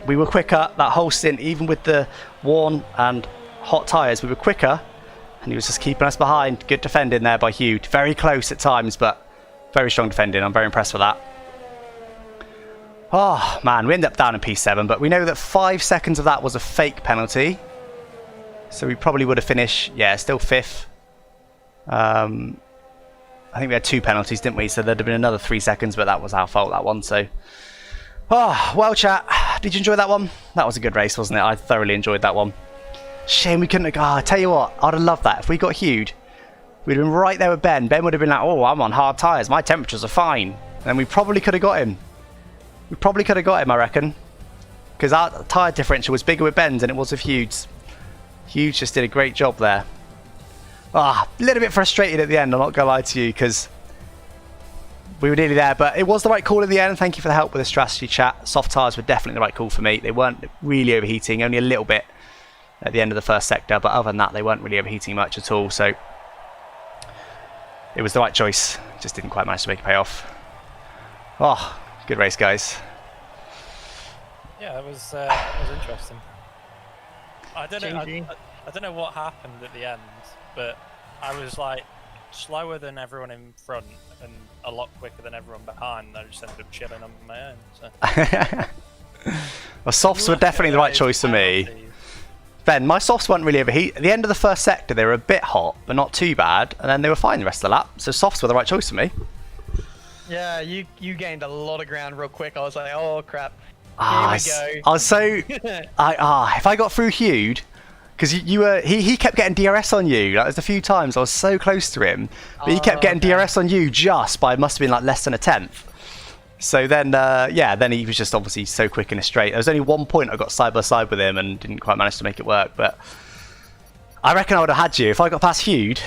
We were quicker that whole stint, even with the worn and hot tyres. We were quicker, and he was just keeping us behind. Good defending there by Hugh. Very close at times, but very strong defending. I'm very impressed with that. Oh, man, we ended up down in P7, but we know that 5 seconds of that was a fake penalty. So we probably would have finished, yeah, still 5th. I think we had 2 penalties, didn't we? So there'd have been another 3 seconds, but that was our fault, that one. So, oh, well, chat, did you enjoy that one? That was a good race, wasn't it? I thoroughly enjoyed that one. Shame we couldn't have... I tell you what, I'd have loved that. If we got Hued, we'd have been right there with Ben. Ben would have been like, oh, I'm on hard tyres. My temperatures are fine. And we probably could have got him. We probably could have got him, I reckon. Because our tyre differential was bigger with Ben's than it was with Hugh's. Hughes just did a great job there. A little bit frustrated at the end, I'm not going to lie to you, because we were nearly there. But it was the right call in the end. Thank you for the help with the strategy chat. Soft tyres were definitely the right call for me. They weren't really overheating, only a little bit at the end of the first sector. But other than that, they weren't really overheating much at all. So it was the right choice. Just didn't quite manage to make it pay off. Good race, guys. Yeah, it was interesting. I don't know what happened at the end, but I was like slower than everyone in front and a lot quicker than everyone behind. And I just ended up chilling on my own. So. Well, softs were definitely the right choice for me. Ben, my softs weren't really overheat. At the end of the first sector, they were a bit hot, but not too bad, and then they were fine the rest of the lap. So softs were the right choice for me. Yeah, you gained a lot of ground real quick. I was like, oh crap. Here we go. I was so... if I got through Hued, because he kept getting DRS on you. Like, there's a few times I was so close to him, but he kept getting DRS on you just by, must have been like less than a tenth. So then, then he was just obviously so quick in a straight. There was only one point I got side by side with him and didn't quite manage to make it work, but I reckon I would have had you. If I got past Hued,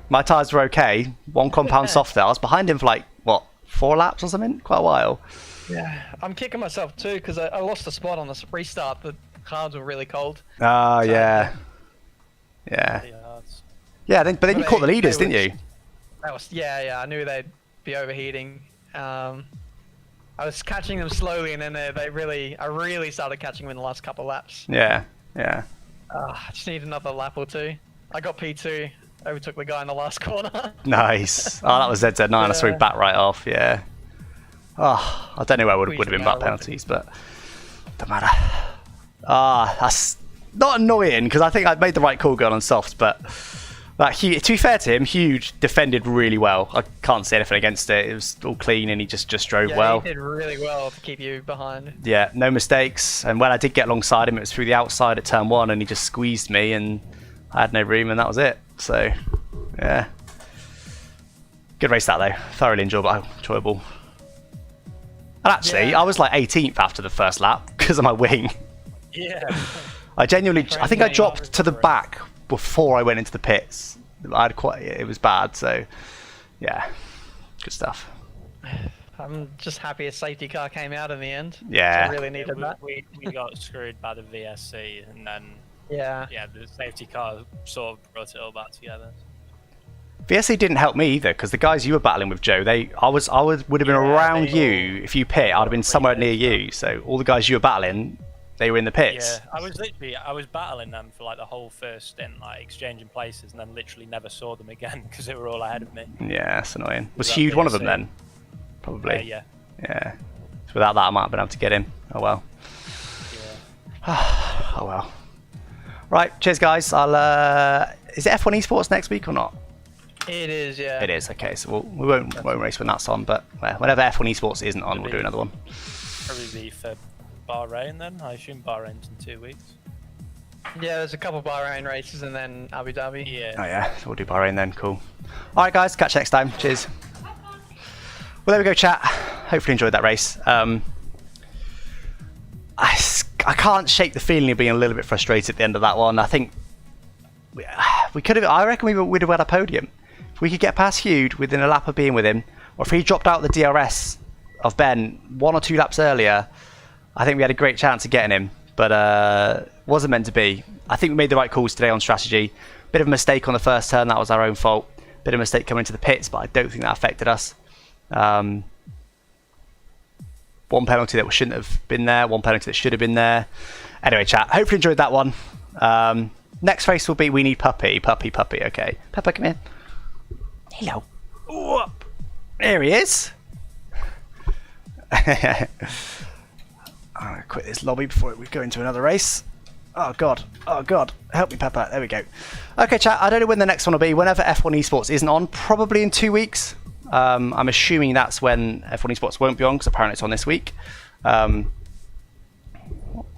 my tyres were okay, one compound softer. I was behind him for like, what, 4 laps or something? Quite a while. Yeah, I'm kicking myself too because I lost a spot on the restart. The cards were really cold. Oh, so, yeah. But then you caught the leaders, didn't you? That was I knew they'd be overheating. I was catching them slowly, and then I really started catching them in the last couple of laps. Yeah. I just need another lap or two. I got P2, overtook the guy in the last corner. Nice. That was ZZ9. Yeah. I saw him back right off. Yeah. I don't know where would have been back penalties, but don't matter. That's not annoying because I think I made the right call going on softs, but to be fair to him, Huge defended really well. I can't say anything against it. It was all clean and he just drove well. He did really well to keep you behind. Yeah, no mistakes. And when I did get alongside him, it was through the outside at turn 1 and he just squeezed me and I had no room and that was it. So, yeah. Good race that though. Thoroughly enjoyable. And actually, I was like 18th after the first lap because of my wing. Yeah. I think I dropped to the back before I went into the pits. It was bad, so yeah, good stuff. I'm just happy a safety car came out in the end. Yeah. I really needed that. We got screwed by the VSC, and then the safety car sort of brought it all back together. VSC didn't help me either because the guys you were battling with, Joe, I would have been around you. If you pit, I'd have been somewhere near you. So all the guys you were battling, they were in the pits. Yeah, I was battling them for like the whole first stint, like exchanging places, and then literally never saw them again because they were all ahead of me. Yeah, that's annoying. Was Hugh one of them then? Probably. Yeah. So without that, I might have been able to get him. Oh well. Yeah. Oh well. Right, cheers guys. Is it F1 Esports next week or not? It is, yeah. It is, okay, so we won't race when that's on, but whenever F1 Esports isn't on, we'll do another one. Probably be for Bahrain then? I assume Bahrain's in 2 weeks. Yeah, there's a couple of Bahrain races and then Abu Dhabi. Yeah. Oh yeah, so we'll do Bahrain then, cool. Alright guys, catch you next time, cheers. Well there we go chat, hopefully enjoyed that race. I can't shake the feeling of being a little bit frustrated at the end of that one. I think we could have, I reckon we would have had a podium. If we could get past Hugh within a lap of being with him, or if he dropped out the DRS of Ben 1 or 2 laps earlier, I think we had a great chance of getting him, but wasn't meant to be. I think we made the right calls today on strategy. Bit of a mistake on the first turn, that was our own fault. Bit of a mistake coming into the pits, but I don't think that affected us. One penalty that shouldn't have been there, one penalty that should have been there. Anyway, chat, hopefully enjoyed that one. Next race will be We Need Puppy. Puppy, okay. Pepper, come here. Hello. Ooh, there he is. I'm gonna quit this lobby before we go into another race. Oh god, help me Pepper, there we go. Okay chat, I don't know when the next one will be, whenever F1 Esports isn't on, probably in 2 weeks. I'm assuming that's when F1 Esports won't be on, because apparently it's on this week. What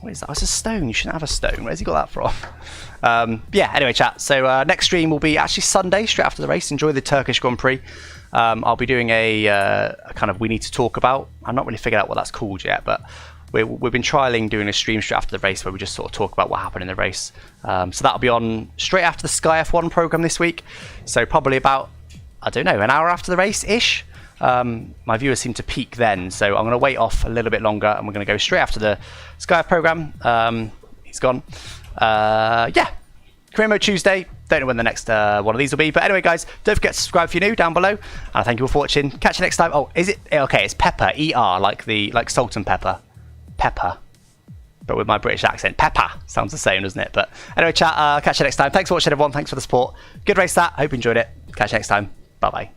What is that? Oh, it's a stone. You shouldn't have a stone. Where's he got that from? Yeah, anyway, chat. So next stream will be actually Sunday, straight after the race. Enjoy the Turkish Grand Prix. I'll be doing a kind of we need to talk about. I'm not really figured out what that's called yet, but we've been trialing doing a stream straight after the race where we just sort of talk about what happened in the race. So that'll be on straight after the Sky F1 program this week. So probably about, I don't know, an hour after the race-ish. My viewers seem to peak then, so I'm going to wait off a little bit longer and we're going to go straight after the Sky F program. He's gone. Yeah, Career Mode Tuesday. Don't know when the next one of these will be, but anyway, guys, don't forget to subscribe if you're new down below. And thank you all for watching. Catch you next time. Oh, is it okay? It's Pepper, E-R, like salt and pepper, pepper, but with my British accent. Pepper sounds the same, doesn't it? But anyway, chat. Catch you next time. Thanks for watching, everyone. Thanks for the support. Good race, that. Hope you enjoyed it. Catch you next time. Bye bye.